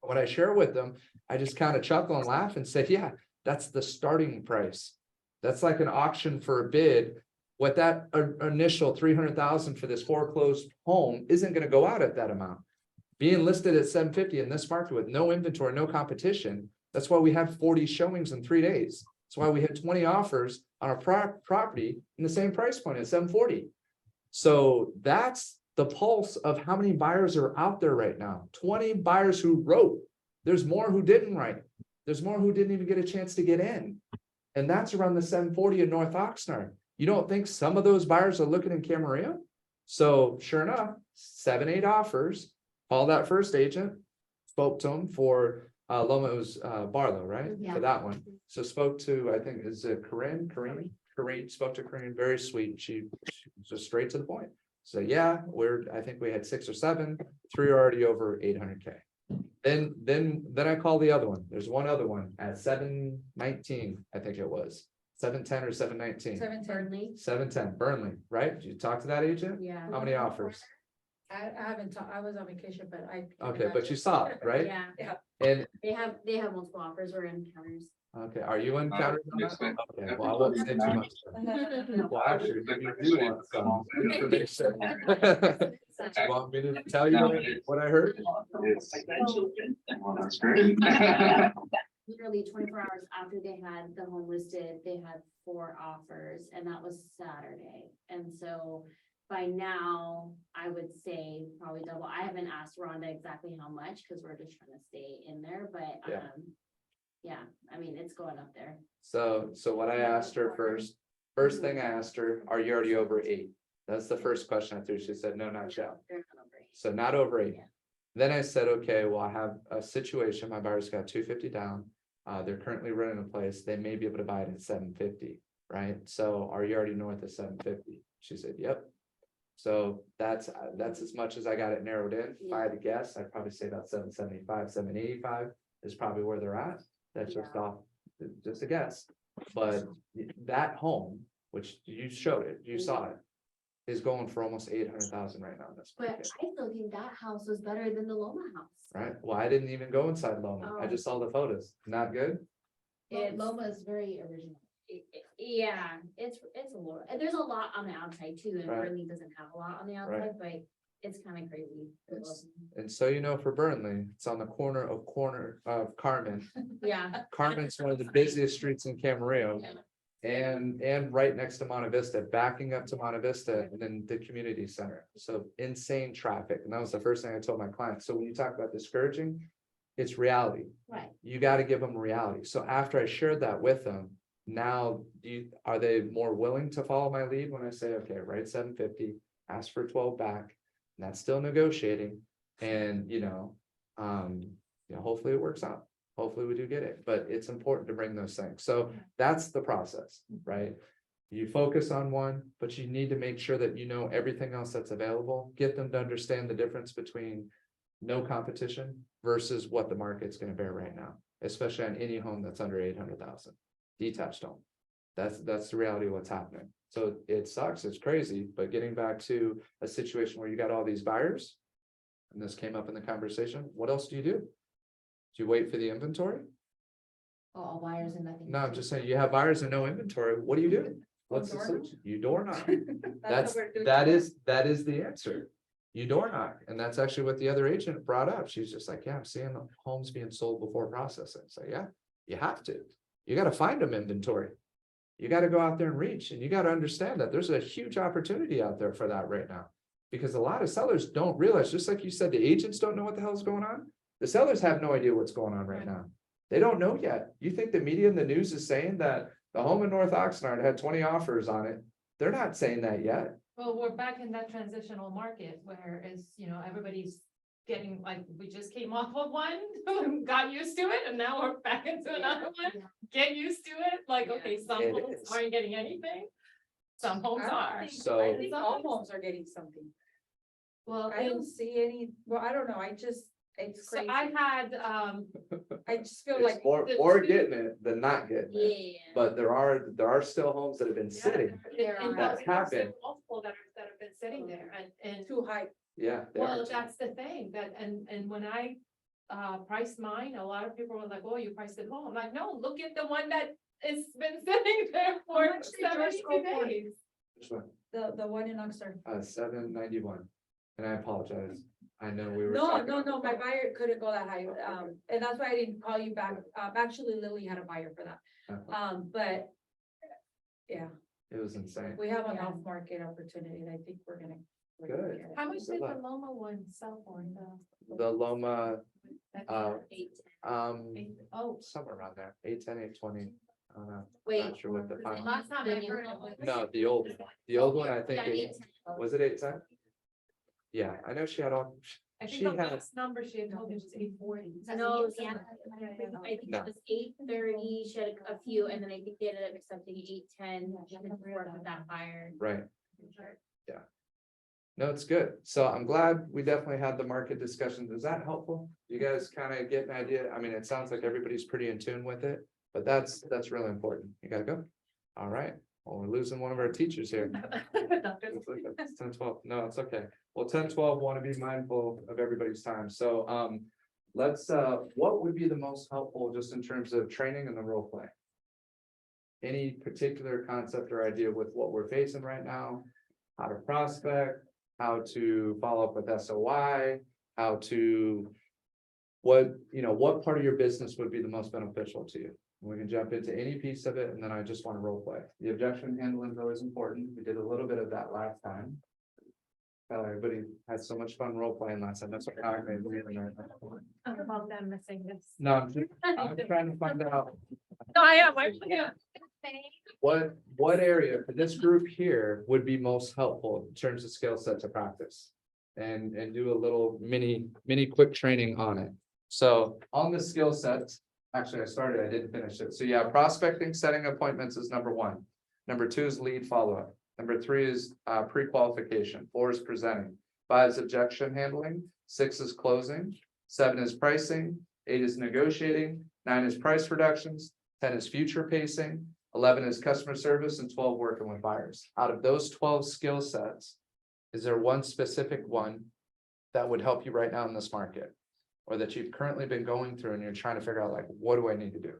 When I share with them, I just kind of chuckle and laugh and say, yeah, that's the starting price. That's like an auction for a bid. What that initial 300,000 for this foreclosed home isn't going to go out at that amount. Being listed at 750 in this market with no inventory, no competition. That's why we had 40 showings in 3 days. That's why we had 20 offers on a property in the same price point at 740. So that's the pulse of how many buyers are out there right now. 20 buyers who wrote. There's more who didn't write. There's more who didn't even get a chance to get in. And that's around the 740 in North Oxnard. You don't think some of those buyers are looking in Camarillo? So sure enough, 7-8 offers. Called that first agent, spoke to him for Loma, it was Barlow, right? Yeah. For that one. So spoke to, I think, is it Corinne, spoke to Corinne, very sweet. She was just straight to the point. So yeah, I think we had 6 or 7, 3 are already over 800K. Then I call the other one. There's one other one at 719, I think it was 710 or 719. 710. 710 Burnley, right? Did you talk to that agent? Yeah. How many offers? I haven't talked, I was on vacation, but I. Okay, but you saw it, right? Yeah, And they have multiple offers or encounters. okay, are you in counter? yes, ma'am. Okay, well, I won't say too much. Well, actually, you do want some information. You want me to tell you what I heard? Well, that's great. Literally 24 hours after they had the home listed, they had 4 offers, and that was Saturday. And so by now, I would say probably double. I haven't asked Rhonda exactly how much because we're just trying to stay in there, but Yeah. yeah, I mean, it's going up there. So what I asked her first thing I asked her, are you already over 8? That's the first question I threw. She said, no, not yet. They're not over 8. So not over 8. Yeah. Then I said, okay, well, I have a situation. My buyer's got 250 down. They're currently renting a place. They may be able to buy it at 750, right? So are you already north of 750? She said, yep. So that's as much as I got it narrowed in. If I had to guess, I'd probably say about 775, 785 is probably where they're at. That's just a guess. But that home, which you showed it, you saw it, is going for almost 800,000 right now in this But market, I still think that house was better than the Loma house. right? Well, I didn't even go inside Loma. I just saw the photos. Not good. Loma is very original. Yeah, it's a lot. And there's a lot on the outside too, and Right. Burnley doesn't have a lot on the outside, but it's kind of crazy. And so you know, for Burnley, it's on the corner of Carmen. Yeah. Carmen's one of the busiest streets in Camarillo. And right next to Monte Vista, backing up to Monte Vista, and then the community center. So insane traffic. And that was the first thing I told my clients. So when you talk about discouraging, it's reality. Right. You got to give them reality. So after I shared that with them, now are they more willing to follow my lead when I say, okay, write 750, ask for 12 back, and that's still negotiating. And hopefully it works out. Hopefully we do get it, but it's important to bring those things. So that's the process, right? You focus on one, but you need to make sure that you know everything else that's available. Get them to understand the difference between no competition versus what the market's going to bear right now, especially on any home that's under 800,000. Detached home. That's the reality of what's happening. So it sucks, it's crazy, but getting back to a situation where you got all these buyers, and this came up in the conversation, what else do you do? Do you wait for the inventory? All buyers and nothing. No, I'm just saying, you have buyers and no inventory, what do you do? What's the solution? You door knock. That is the answer. You door knock, and that's actually what the other agent brought up. She's just like, yeah, I'm seeing the homes being sold before processing. So yeah, you have to. You got to find them inventory. You got to go out there and reach, and you got to understand that there's a huge opportunity out there for that right now. Because a lot of sellers don't realize, just like you said, the agents don't know what the hell's going on. The sellers have no idea what's going on right now. They don't know yet. You think the media and the news is saying that the home in North Oxnard had 20 offers on it? They're not saying that yet. Well, we're back in that transitional market where is, everybody's getting, like, we just came off of one, got used to it, and now we're back into another one. Get used to it, like, okay, some It homes is. aren't getting anything. Some homes I don't are. think- So- I think all homes are getting something. Well, I don't see any, well, I don't know, it's so crazy. I had, I just feel It's like, more getting it than not getting it. Yeah. But there are still homes that have been sitting. and That there's happened. multiple that have been sitting there and. too high. Yeah. they Well, are. that's the thing, that, and when I priced mine, a lot of people were like, oh, you priced it low. I'm like, no, look at the one that has been sitting there for How much did yours 72 go for? days. Which one? The one in Oxnard. 791. And I apologize. I know we were. No, talking no, about- no, my buyer couldn't go that high, and that's why I didn't call you back, actually Lily had a buyer for that, but. Yeah, It was insane. we have an off-market opportunity, I think we're gonna. Good. How much Good did the luck. Loma one sell for? The Loma, uh, 8? Oh, somewhere around there, 810, 820. I don't know. Wait. Not sure what the final. last time I heard it was. No, the old one, I think, was it 810? Yeah, I know she had all, I she think the had- last number she had told me was 840. No, yeah, I think No. it was 8:30, she had a few, and then I think they ended up accepting 8:10, she had to work with that buyer. right. Yeah. No, it's good. So I'm glad we definitely had the market discussion. Is that helpful? You guys kind of get an idea? I mean, it sounds like everybody's pretty in tune with it, but that's really important. You gotta go. All right. Well, we're losing one of our teachers here. It's 10:12. No, it's okay. Well, 10:12, want to be mindful of everybody's time. So, let's, what would be the most helpful just in terms of training and the role play? Any particular concept or idea with what we're facing right now? How to prospect, how to follow up with SOI, how to. What part of your business would be the most beneficial to you? We can jump into any piece of it, and then I just want to role play. The objection handling is always important. We did a little bit of that last time. Everybody had so much fun role playing last time. That's what I made. About them missing this. No, I'm trying to find out No, I am, yeah. what area for this group here would be most helpful in terms of skill set to practice. And do a little mini quick training on it. So on the skill sets, actually I didn't finish it. So yeah, prospecting, setting appointments is number 1. Number 2 is lead follow-up. Number 3 is pre-qualification. 4 is presenting. 5 is objection handling. 6 is closing. 7 is pricing. 8 is negotiating. 9 is price reductions. 10 is future pacing. 11 is customer service, and 12 working with buyers. Out of those 12 skill sets, is there one specific one that would help you right now in this market? Or that you've currently been going through and you're trying to figure out, like, what do I need to do?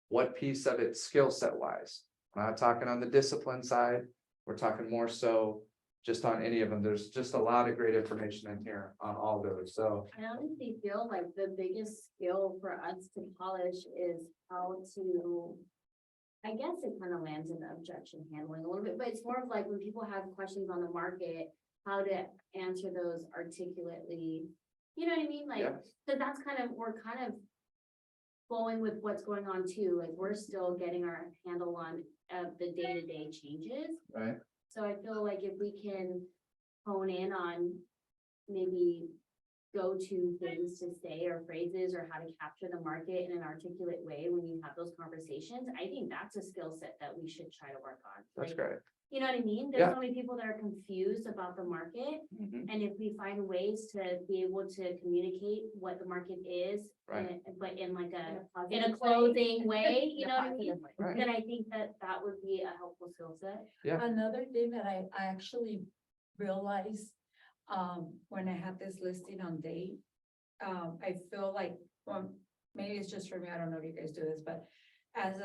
What piece of it skill set wise? I'm not talking on the discipline side. We're talking more so just on any of them. There's just a lot of great information in here on all those. So I honestly feel like the biggest skill for us to polish is how to. I guess it kind of lands in the objection handling a little bit, but it's more of like when people have questions on the market, how to answer those articulately. You know what I mean? Like, Yeah. so that's we're kind of flowing with what's going on too. Like, we're still getting our handle on the day-to-day changes. right. So I feel like if we can hone in on maybe go-to things to say or phrases or how to capture the market in an articulate way when you have those conversations, I think that's a skill set that we should try to work on. That's Like, great. you know what I mean? Yeah. There's so many people that are confused about the market. Mhm. And if we find ways to be able to communicate what the market is, Right. but in like in a positive closing way, you In a know what I mean? positive way. Right. Then I think that would be a helpful skill set. Another thing that I actually realized, when I had this listing on date, I feel like, well, maybe it's just for me, I don't know if you guys do this, but as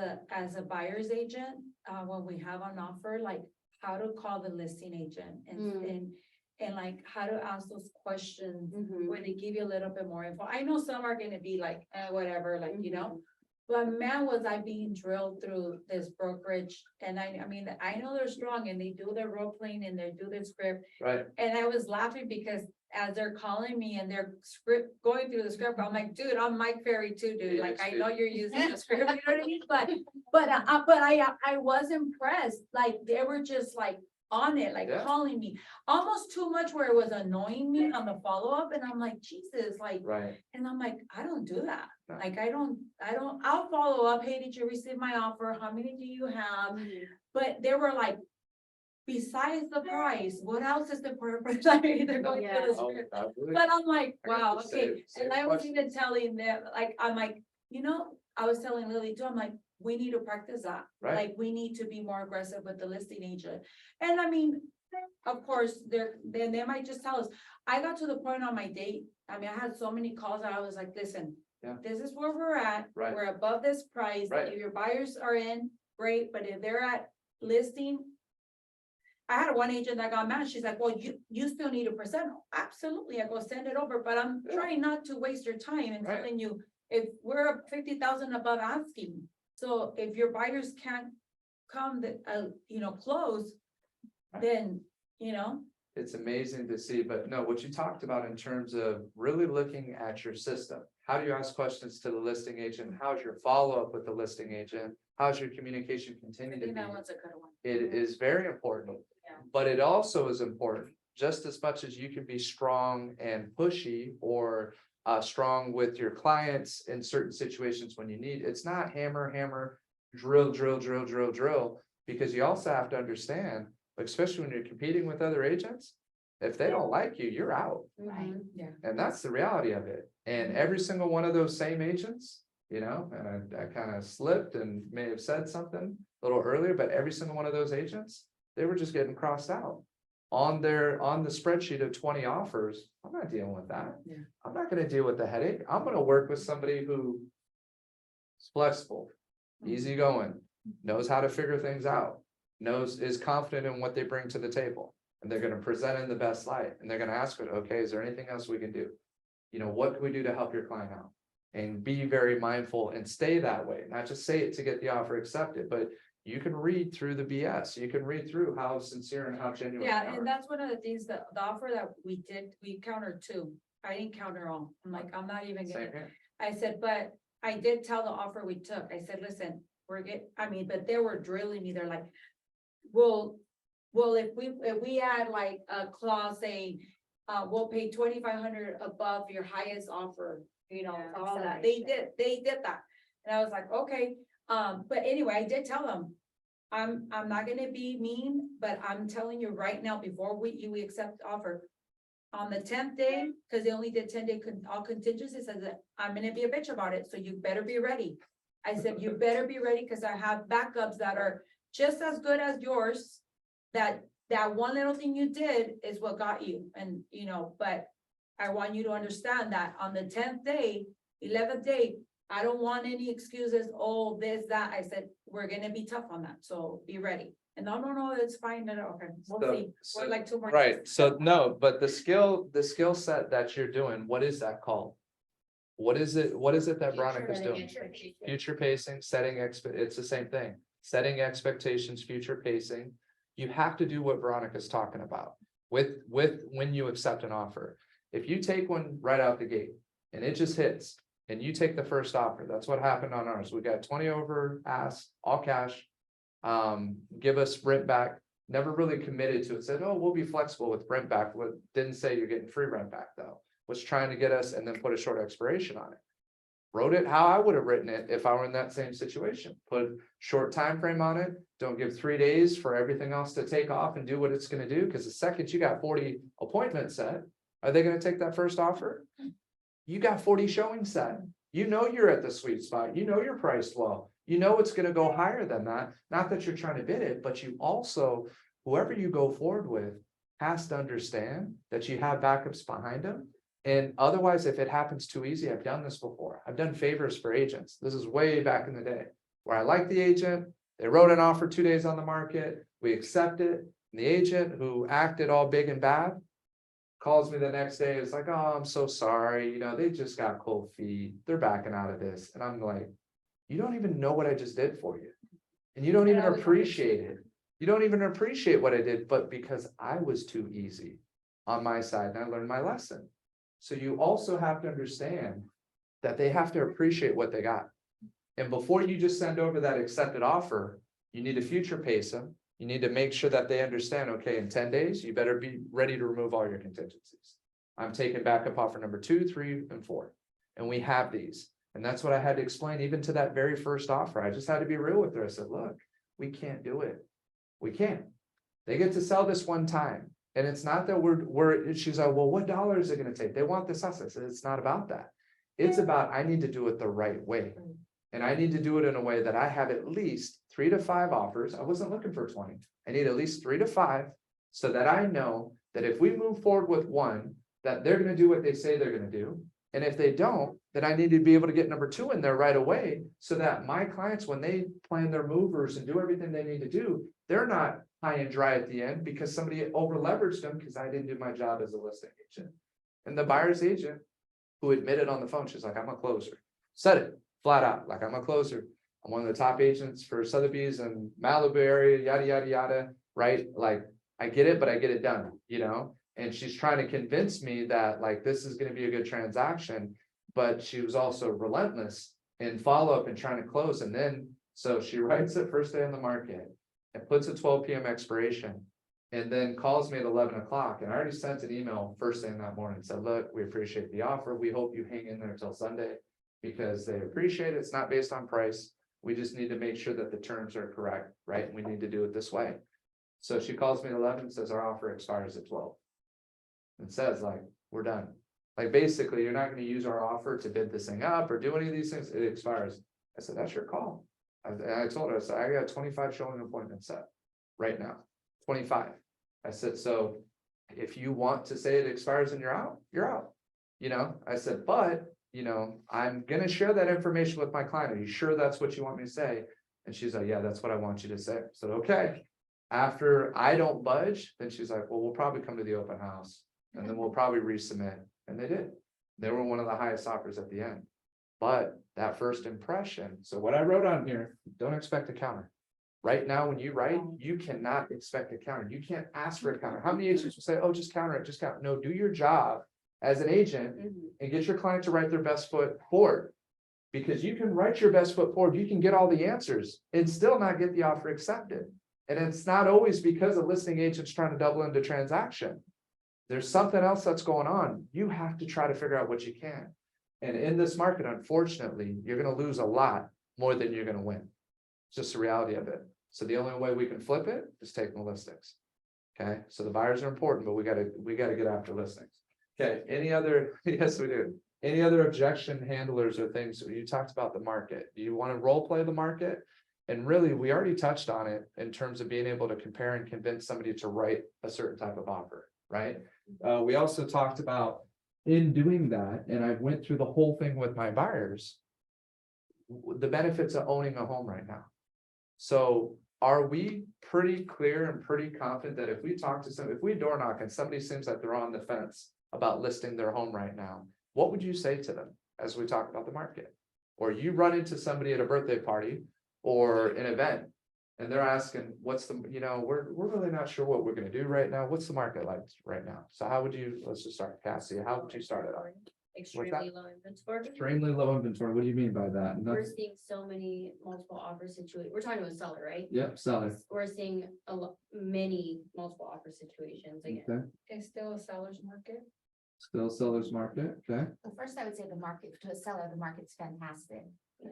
a buyer's agent, when we have an offer, like how to call the listing agent and like how to ask those questions Mhm. where they give you a little bit more info. I know some are gonna be like, whatever, like, you know, But man, was I being drilled through this brokerage, and I mean, I know they're strong and they do their role playing and they do their script. Right, And I was laughing because as they're calling me and they're going through the script, I'm like, dude, I'm Mike Ferry too, dude. Like, I know you're using the script, you know what I mean? But I was impressed. Like, they were just like on it, like Yeah. calling me almost too much where it was annoying me on the follow-up. And I'm like, Jesus, like, right. and I'm like, I don't do that. No. Like, I'll follow up. Hey, did you receive my offer? How many do you have? But they were like, besides the price, what else is the purpose? Like, they're going through the Oh, script. absolutely. But I'm like, I got wow, the okay. same And I was question. even telling them, like, I'm like, I was telling Lily too, I'm like, we need to practice that. Right. Like, we need to be more aggressive with the listing agent. And I mean, of course, they might just tell us. I got to the point on my date, I mean, I had so many calls that I was like, listen, Yeah. this is where we're at. Right. We're above this price. Right. If your buyers are in, great, but if they're at listing. I had one agent that got mad. She's like, well, you still need a percent. Absolutely. I go send it over, but I'm Yeah. trying not to waste your time and Right. telling you if we're 50,000 above asking. So if your buyers can't come close, Right. then, It's amazing to see, but no, what you talked about in terms of really looking at your system. How do you ask questions to the listing agent? How's your follow-up with the listing agent? How's your communication I continue to think be? that was a good one. It is very important, Yeah. but it also is important, just as much as you can be strong and pushy or strong with your clients in certain situations when you need, it's not hammer, drill, because you also have to understand, especially when you're competing with other agents, if they don't like you, you're out. Right. Yeah. And that's the reality of it. And every single one of those same agents, and I kind of slipped and may have said something a little earlier, but every single one of those agents, they were just getting crossed out. On the spreadsheet of 20 offers, I'm not dealing with that. Yeah. I'm not gonna deal with the headache. I'm gonna work with somebody who is flexible, easygoing, knows how to figure things out, is confident in what they bring to the table. And they're gonna present in the best light, and they're gonna ask it, okay, is there anything else we can do? What can we do to help your client out? And be very mindful and stay that way, not just say it to get the offer accepted, but you can read through the BS, you can read through how sincere and how genuine. they Yeah, are. and that's one of the things that the offer that we did, we countered two. I didn't counter all. I'm like, I'm not even Same gonna, here. I said, but I did tell the offer we took. I said, listen, but they were drilling me. They're like, well, if we add like a clause saying, we'll pay 2,500 above your highest offer, Yeah, all that. They did that. And I was like, okay, but anyway, I did tell them. I'm not gonna be mean, but I'm telling you right now, before we accept the offer. On the 10th day, because they only did 10-day all contingencies, says that I'm gonna be a bitch about it, so you better be ready. I said, you better be ready, because I have backups that are just as good as yours. That one little thing you did is what got you, and but I want you to understand that on the 10th day, 11th day, I don't want any excuses, oh, this, that. I said, we're gonna be tough on that, so be ready. And no, it's fine, no, okay, we'll So- see. so- We're like 2 more. Right, days. so no, but the skill set that you're doing, what is that called? What is it that Veronica's doing? Future pacing, it's the same thing, setting expectations, future pacing. You have to do what Veronica's talking about with when you accept an offer. If you take one right out the gate and it just hits and you take the first offer, that's what happened on ours. We got 20 over ask, all cash. Give us rent back, never really committed to it, said, oh, we'll be flexible with rent back. What didn't say you're getting free rent back though, was trying to get us and then put a short expiration on it. Wrote it how I would have written it if I were in that same situation, put short time frame on it. Don't give 3 days for everything else to take off and do what it's gonna do, because the second you got 40 appointments set, are they gonna take that first offer? You got 40 showings set. You're at the sweet spot. You're priced well. It's gonna go higher than that. Not that you're trying to bid it, but you also, whoever you go forward with has to understand that you have backups behind them. And otherwise, if it happens too easy, I've done this before. I've done favors for agents. This is way back in the day where I liked the agent. They wrote an offer 2 days on the market. We accept it. And the agent who acted all big and bad calls me the next day. It's like, oh, I'm so sorry. They just got cold feet. They're backing out of this. And I'm like, you don't even know what I just did for you. And you don't And even I was- appreciate it. You don't even appreciate what I did, but because I was too easy on my side and I learned my lesson. So you also have to understand that they have to appreciate what they got. And before you just send over that accepted offer, you need to future pace them. You need to make sure that they understand, okay, in 10 days, you better be ready to remove all your contingencies. I'm taking backup offer number 2, 3, and 4. And we have these. And that's what I had to explain even to that very first offer. I just had to be real with her. I said, look, we can't do it. We can't. They get to sell this one time. And it's not that she's like, well, what dollar is it going to take? They want this house. I said, it's not about that. It's about, I need to do it the right way. And I need to do it in a way that I have at least 3 to 5 offers. I wasn't looking for 20. I need at least 3 to 5 so that I know that if we move forward with one, that they're going to do what they say they're going to do. And if they don't, then I need to be able to get number 2 in there right away so that my clients, when they plan their movers and do everything they need to do, they're not high and dry at the end because somebody over leveraged them because I didn't do my job as a listing agent. And the buyer's agent who admitted on the phone, she's like, I'm a closer. Said it flat out, like I'm a closer. I'm one of the top agents for Sotheby's and Malibu area, yada, yada, yada, right? Like, I get it, but I get it done, you know? And she's trying to convince me that like, this is gonna be a good transaction, but she was also relentless in follow-up and trying to close. And then, so she writes it first day on the market and puts a 12 p.m. expiration and then calls me at 11 o'clock. And I already sent an email first thing that morning, said, look, we appreciate the offer. We hope you hang in there until Sunday because they appreciate it. It's not based on price. We just need to make sure that the terms are correct, right? And we need to do it this way. So she calls me at 11 and says, our offer expires at 12. And says like, we're done. Like basically, you're not going to use our offer to bid this thing up or do any of these things. It expires. I said, that's your call. I told her, I said, I got 25 showing appointments set right now. 25. I said, so if you want to say it expires and you're out, you're out. You know, I said, but you know, I'm going to share that information with my client. Are you sure that's what you want me to say? And she's like, yeah, that's what I want you to say. I said, okay. After I don't budge, then she's like, well, we'll probably come to the open house and then we'll probably resubmit. And they did. They were one of the highest offers at the end. But that first impression, so what I wrote on here, don't expect a counter. Right now, when you write, you cannot expect a counter. You can't ask for a counter. How many agents will say, oh, just counter it, just counter? No, do your job as an agent and get your client to write their best foot forward. Because you can write your best foot forward, you can get all the answers and still not get the offer accepted. And it's not always because a listing agent's trying to double into transaction. There's something else that's going on. You have to try to figure out what you can. And in this market, unfortunately, you're going to lose a lot more than you're going to win. It's just the reality of it. So the only way we can flip it is take the listings. Okay, so the buyers are important, but we gotta get after listings. Okay, any other, yes, we do. Any other objection handlers or things? You talked about the market. Do you want to role play the market? And really, we already touched on it in terms of being able to compare and convince somebody to write a certain type of offer, right? We also talked about in doing that, and I went through the whole thing with my buyers, the benefits of owning a home right now. So are we pretty clear and pretty confident that if we talk to if we door knock and somebody seems like they're on the fence about listing their home right now, what would you say to them as we talk about the market? Or you run into somebody at a birthday party or an event and they're asking, what's the, you know, we're really not sure what we're going to do right now. What's the market like right now? So how would you, let's just start, Cassie, how would you start it off? Extremely low inventory. Extremely low inventory. What do you mean by that? We're seeing so many multiple offer situations. We're talking to a seller, right? Yep, seller. We're seeing many multiple offer situations again. Okay, It's still a seller's market. still seller's market, okay. Well, first I would say the market, to a seller, the market's fantastic.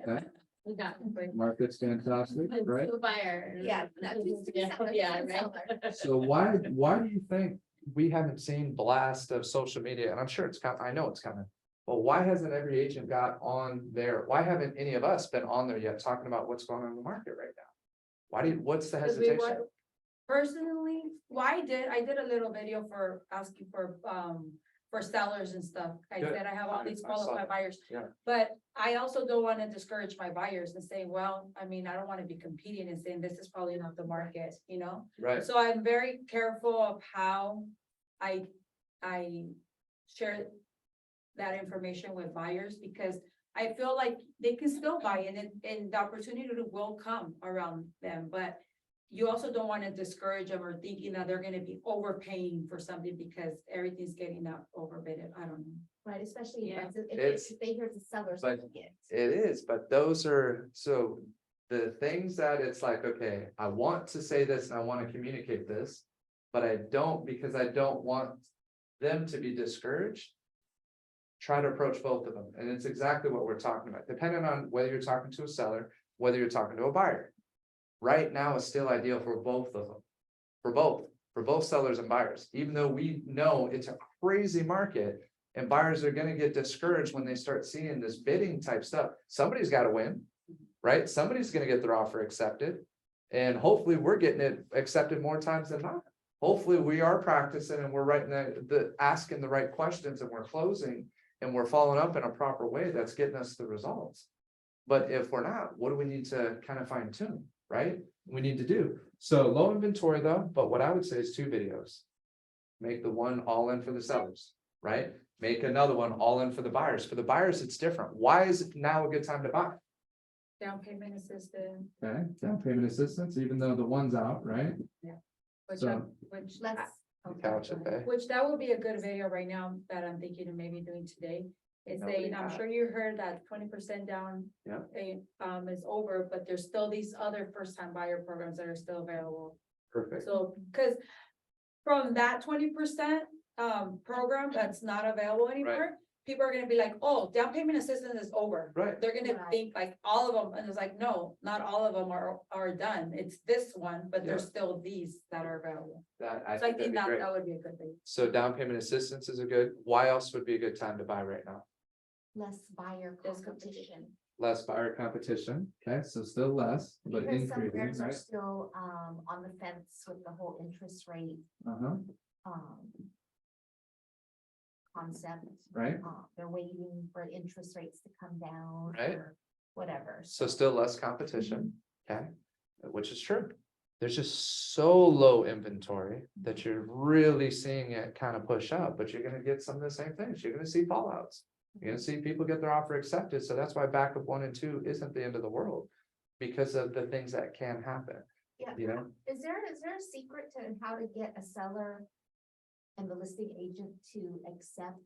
Okay. We got. Market's fantastic, right? To a buyer. Yeah, not just to the seller, Yeah, to the right. seller. So why do you think we haven't seen blast of social media? And I'm sure it's coming, I know it's coming. But why hasn't every agent got on there? Why haven't any of us been on there yet talking about what's going on in the market right now? What's the Because we hesitation? want- Personally, I did a little video for asking for sellers and stuff. I Good. said I have all these I saw qualified that. buyers. Yeah. But I also don't want to discourage my buyers and say, well, I mean, I don't want to be competing and saying this is probably not the market, you know? Right, So I'm very careful of how I share that information with buyers because I feel like they can still buy in and the opportunity will come around them, but you also don't want to discourage them or thinking that they're gonna be overpaying for something because everything's getting up overbid. I don't know. Right, especially Yeah. if they hear it's a seller's But market. it is, but those are, so the things that it's like, okay, I want to say this and I want to communicate this, but I don't because I don't want them to be discouraged. Try to approach both of them, and it's exactly what we're talking about, depending on whether you're talking to a seller, whether you're talking to a buyer. Right now is still ideal for both of them, for both sellers and buyers, even though we know it's a crazy market. And buyers are gonna get discouraged when they start seeing this bidding type stuff. Somebody's gotta win, right? Somebody's gonna get their offer accepted. And hopefully we're getting it accepted more times than not. Hopefully we are practicing and we're writing asking the right questions and we're closing. And we're following up in a proper way that's getting us the results. But if we're not, what do we need to kind of fine tune, right? We need to do. So low inventory though, but what I would say is 2 videos. Make the one all in for the sellers, right? Make another one all in for the buyers. For the buyers, it's different. Why is it now a good time to buy? Down payment assistance, Okay, down payment assistance, even though the one's out, right? which, So- which, Let's. Couch it, eh? which that would be a good video right now that I'm thinking of maybe doing today. Is Nobody saying, I'm has. sure you heard that 20% down. Yeah. Is over, but there's still these other first time buyer programs that are still available. Perfect. So, cause from that 20% program that's not available anymore, people are gonna be like, oh, down payment assistance is over. Right. They're gonna Right. think like all of them, and it's like, no, not all of them are done. It's this one, but there's still these that are available. That, I So I think that'd think be that great. that would be a good thing. So down payment assistance is a good, why else would be a good time to buy right now? Less buyer Less competition. Less buyer competition, okay, so still less, but Because some increasing, buyers are right? still on the fence with the whole interest rate Uh-huh, um. Concept. right? They're waiting for interest rates to come down. Right. Or whatever. So still less competition, okay, which is true. There's just so low inventory that you're really seeing it kind of push up, but you're gonna get some of the same things. You're gonna see fallouts. You're gonna see people get their offer accepted, so that's why backup 1 and 2 isn't the end of the world. Because of the things that can happen, Yeah. you know? Is there a secret to how to get a seller and the listing agent to accept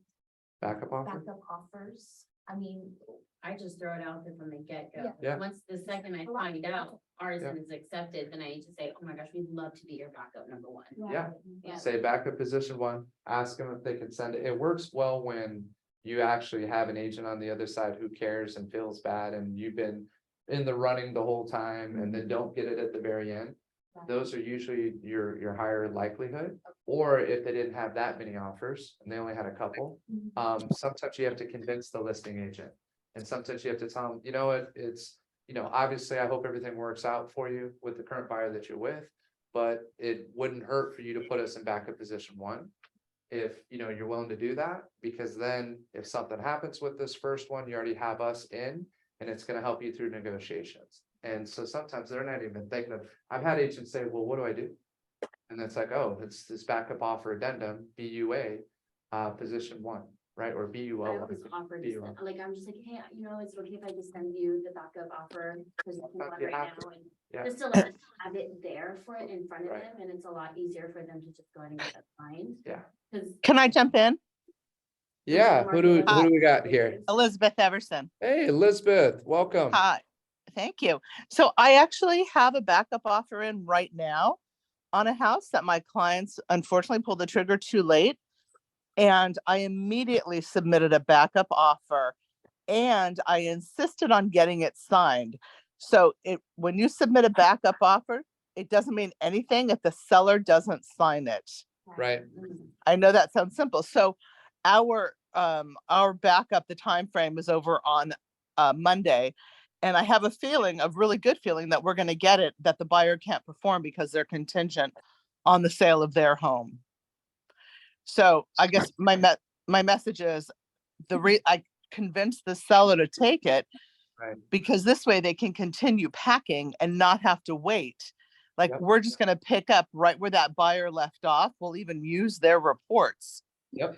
Backup offer, backup offers? I mean, I just throw it out there from the get-go. Yeah. Once the second I find out ours Yeah. is accepted, then I need to say, oh my gosh, we'd love to be your backup number 1. yeah. Yeah. Say backup position 1, ask them if they can send it. It works well when you actually have an agent on the other side who cares and feels bad and you've been in the running the whole time and then don't get it at the very end. Those are usually your higher likelihood, or if they didn't have that many offers and they only had a couple. Sometimes you have to convince the listing agent. And sometimes you have to tell them, you know what, it's, obviously, I hope everything works out for you with the current buyer that you're with. But it wouldn't hurt for you to put us in backup position 1. If you're willing to do that, because then if something happens with this first one, you already have us in. And it's gonna help you through negotiations. And so sometimes they're not even thinking of, I've had agents say, well, what do I do? And it's like, oh, it's this backup offer addendum, BUA, position 1, right? Or I BUO. always offer to send, like, I'm just like, hey, is it okay if I just send you the backup offer? Because it's one You right have now, Yeah. and just to let us have it there for it in front of Right. them, and it's a lot easier for them to just go ahead and get that signed. Yeah. Because Can I jump in? Yeah, who do we got here? Elizabeth Everson. Hey, Elizabeth, welcome. Hi, thank you. So I actually have a backup offer in right now on a house that my clients unfortunately pulled the trigger too late. And I immediately submitted a backup offer and I insisted on getting it signed. So when you submit a backup offer, it doesn't mean anything if the seller doesn't sign it. Right. I know that sounds simple. So our backup, the time frame is over on Monday. And I have a really good feeling that we're going to get it, that the buyer can't perform because they're contingent on the sale of their home. So I guess my message is I convinced the seller to take it. Right. Because this way they can continue packing and not have to wait. Like Yep. we're just going to pick up right where that buyer left off. We'll even use their reports. Yep.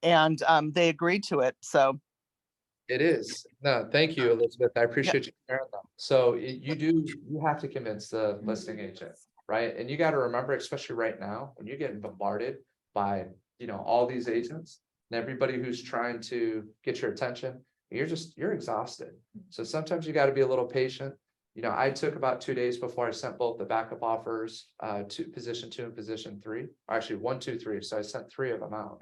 And they agreed to it. So It is. No, thank you, Elizabeth. I appreciate you sharing them. So you have to convince the listing agent, right? And you got to remember, especially right now, when you're getting bombarded by, all these agents and everybody who's trying to get your attention, you're exhausted. So sometimes you got to be a little patient. I took about 2 days before I sent both the backup offers to position 2 and position 3, or actually 1, 2, 3. So I sent 3 of them out.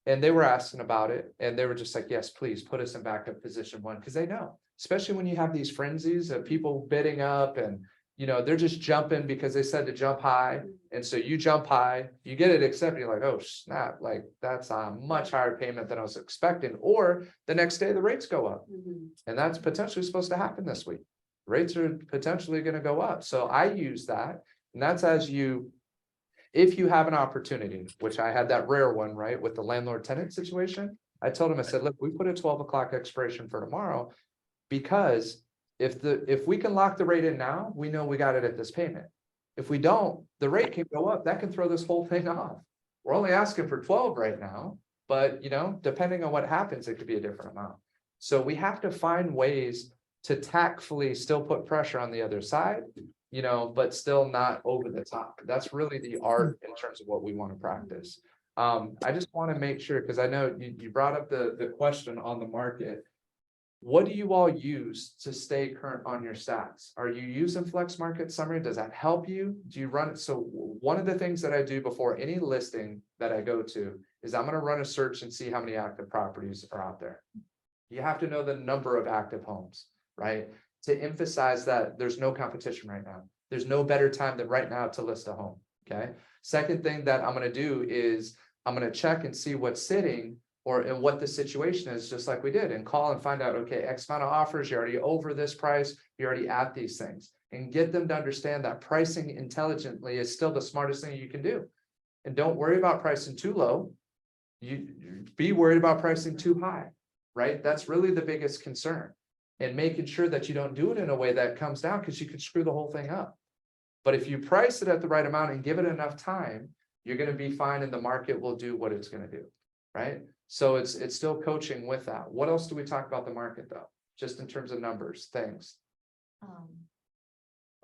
And they were asking about it, and they were just like, yes, please put us in backup position 1, because they know, especially when you have these frenzies of people bidding up and they're just jumping because they said to jump high. And so you jump high, you get it accepted, you're like, oh snap, like that's a much higher payment than I was expecting. Or the next day the rates go up. And that's potentially supposed to happen this week. Rates are potentially going to go up. So I use that. And that's if you have an opportunity, which I had that rare one, right, with the landlord tenant situation. I told him, I said, look, we put a 12 o'clock expiration for tomorrow, because if we can lock the rate in now, we know we got it at this payment. If we don't, the rate can go up. That can throw this whole thing off. We're only asking for 12 right now, but depending on what happens, it could be a different amount. So we have to find ways to tactfully still put pressure on the other side, but still not over the top. That's really the art in terms of what we want to practice. I just want to make sure, because I know you brought up the question on the market. What do you all use to stay current on your stats? Are you using Flex Market Summary? Does that help you? Do you run it? So one of the things that I do before any listing that I go to is I'm going to run a search and see how many active properties are out there. You have to know the number of active homes, right? To emphasize that there's no competition right now. There's no better time than right now to list a home, okay? Second thing that I'm going to do is I'm going to check and see what's sitting and what the situation is, just like we did, and call and find out, okay, X amount of offers, you're already over this price, you're already at these things, and get them to understand that pricing intelligently is still the smartest thing you can do. And don't worry about pricing too low. You be worried about pricing too high, right? That's really the biggest concern. And making sure that you don't do it in a way that comes down, because you could screw the whole thing up. But if you price it at the right amount and give it enough time, you're going to be fine, and the market will do what it's going to do, right? So it's still coaching with that. What else do we talk about the market though? Just in terms of numbers, things. Well,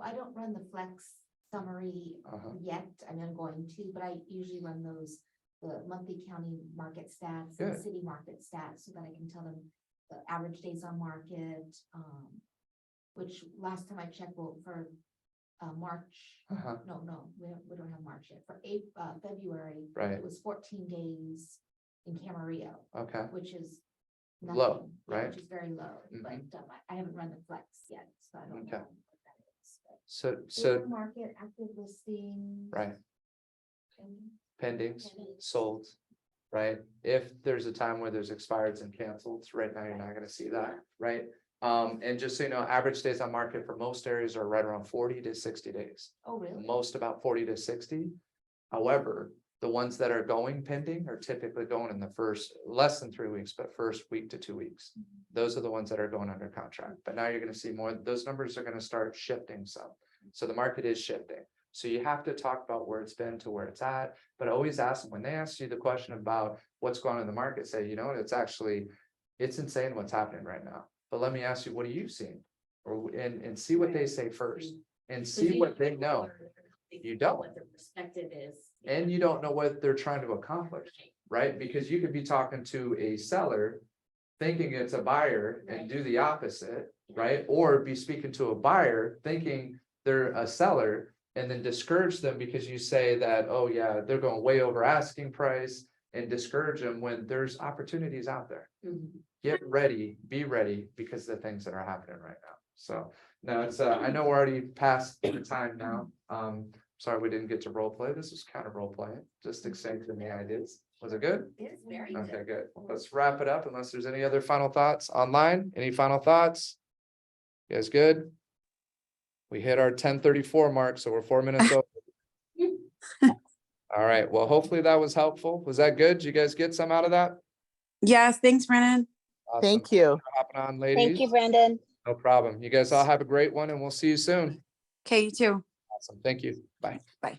I don't run the Flex Summary yet. I'm going to, but I usually run the monthly county market stats and Good. city market stats, so that I can tell them the average days on market, which last time I checked, for March, no, we don't have March yet. For February, Right. it was 14 days in Camarillo, Okay. which is Low, nothing, right? Which is very low, but I haven't run the Flex yet, so I don't know Okay. what that is. But So labor market, active listings. right. and- Pendings, Pendings. sold, right? If there's a time where there's expireds and canceled, right now you're not going to see that, right? And just so you know, average days on market for most areas are right around 40 to 60 days. Oh, really? Most about 40 to 60. However, the ones that are going pending are typically going in the first less than 3 weeks, but first week to 2 weeks. Those are the ones that are going under contract. But now you're going to see more. Those numbers are going to start shifting some. So the market is shifting. So you have to talk about where it's been to where it's at, but always ask them when they ask you the question about what's going on in the market, say, it's insane what's happening right now. But let me ask you, what are you seeing? And see what they say first, and see what they know. You don't. What their perspective is. And you don't know what they're trying to accomplish, right? Because you could be talking to a seller thinking it's a buyer and do the opposite, right? Or be speaking to a buyer thinking they're a seller and then discourage them because you say that, oh yeah, they're going way over asking price, and discourage them when there's opportunities out there. Get ready, be ready, because of the things that are happening right now. So no, it's I know we're already past the time now. Sorry we didn't get to role play. This was kind of role play, just exchanging the ideas. Was it good? It's very Okay, good. good. Well, let's wrap it up unless there's any other final thoughts online. Any final thoughts? You guys good? We hit our 10:34 mark, so we're 4 minutes over. All right, well, hopefully that was helpful. Was that good? Did you guys get some out of that? Yes, thanks, Brennan. Awesome. Thank you. Hopping on, ladies. Thank you, Brandon. No problem. You guys all have a great one, and we'll see you soon. Okay, you too. Awesome. Thank you. Bye. Bye.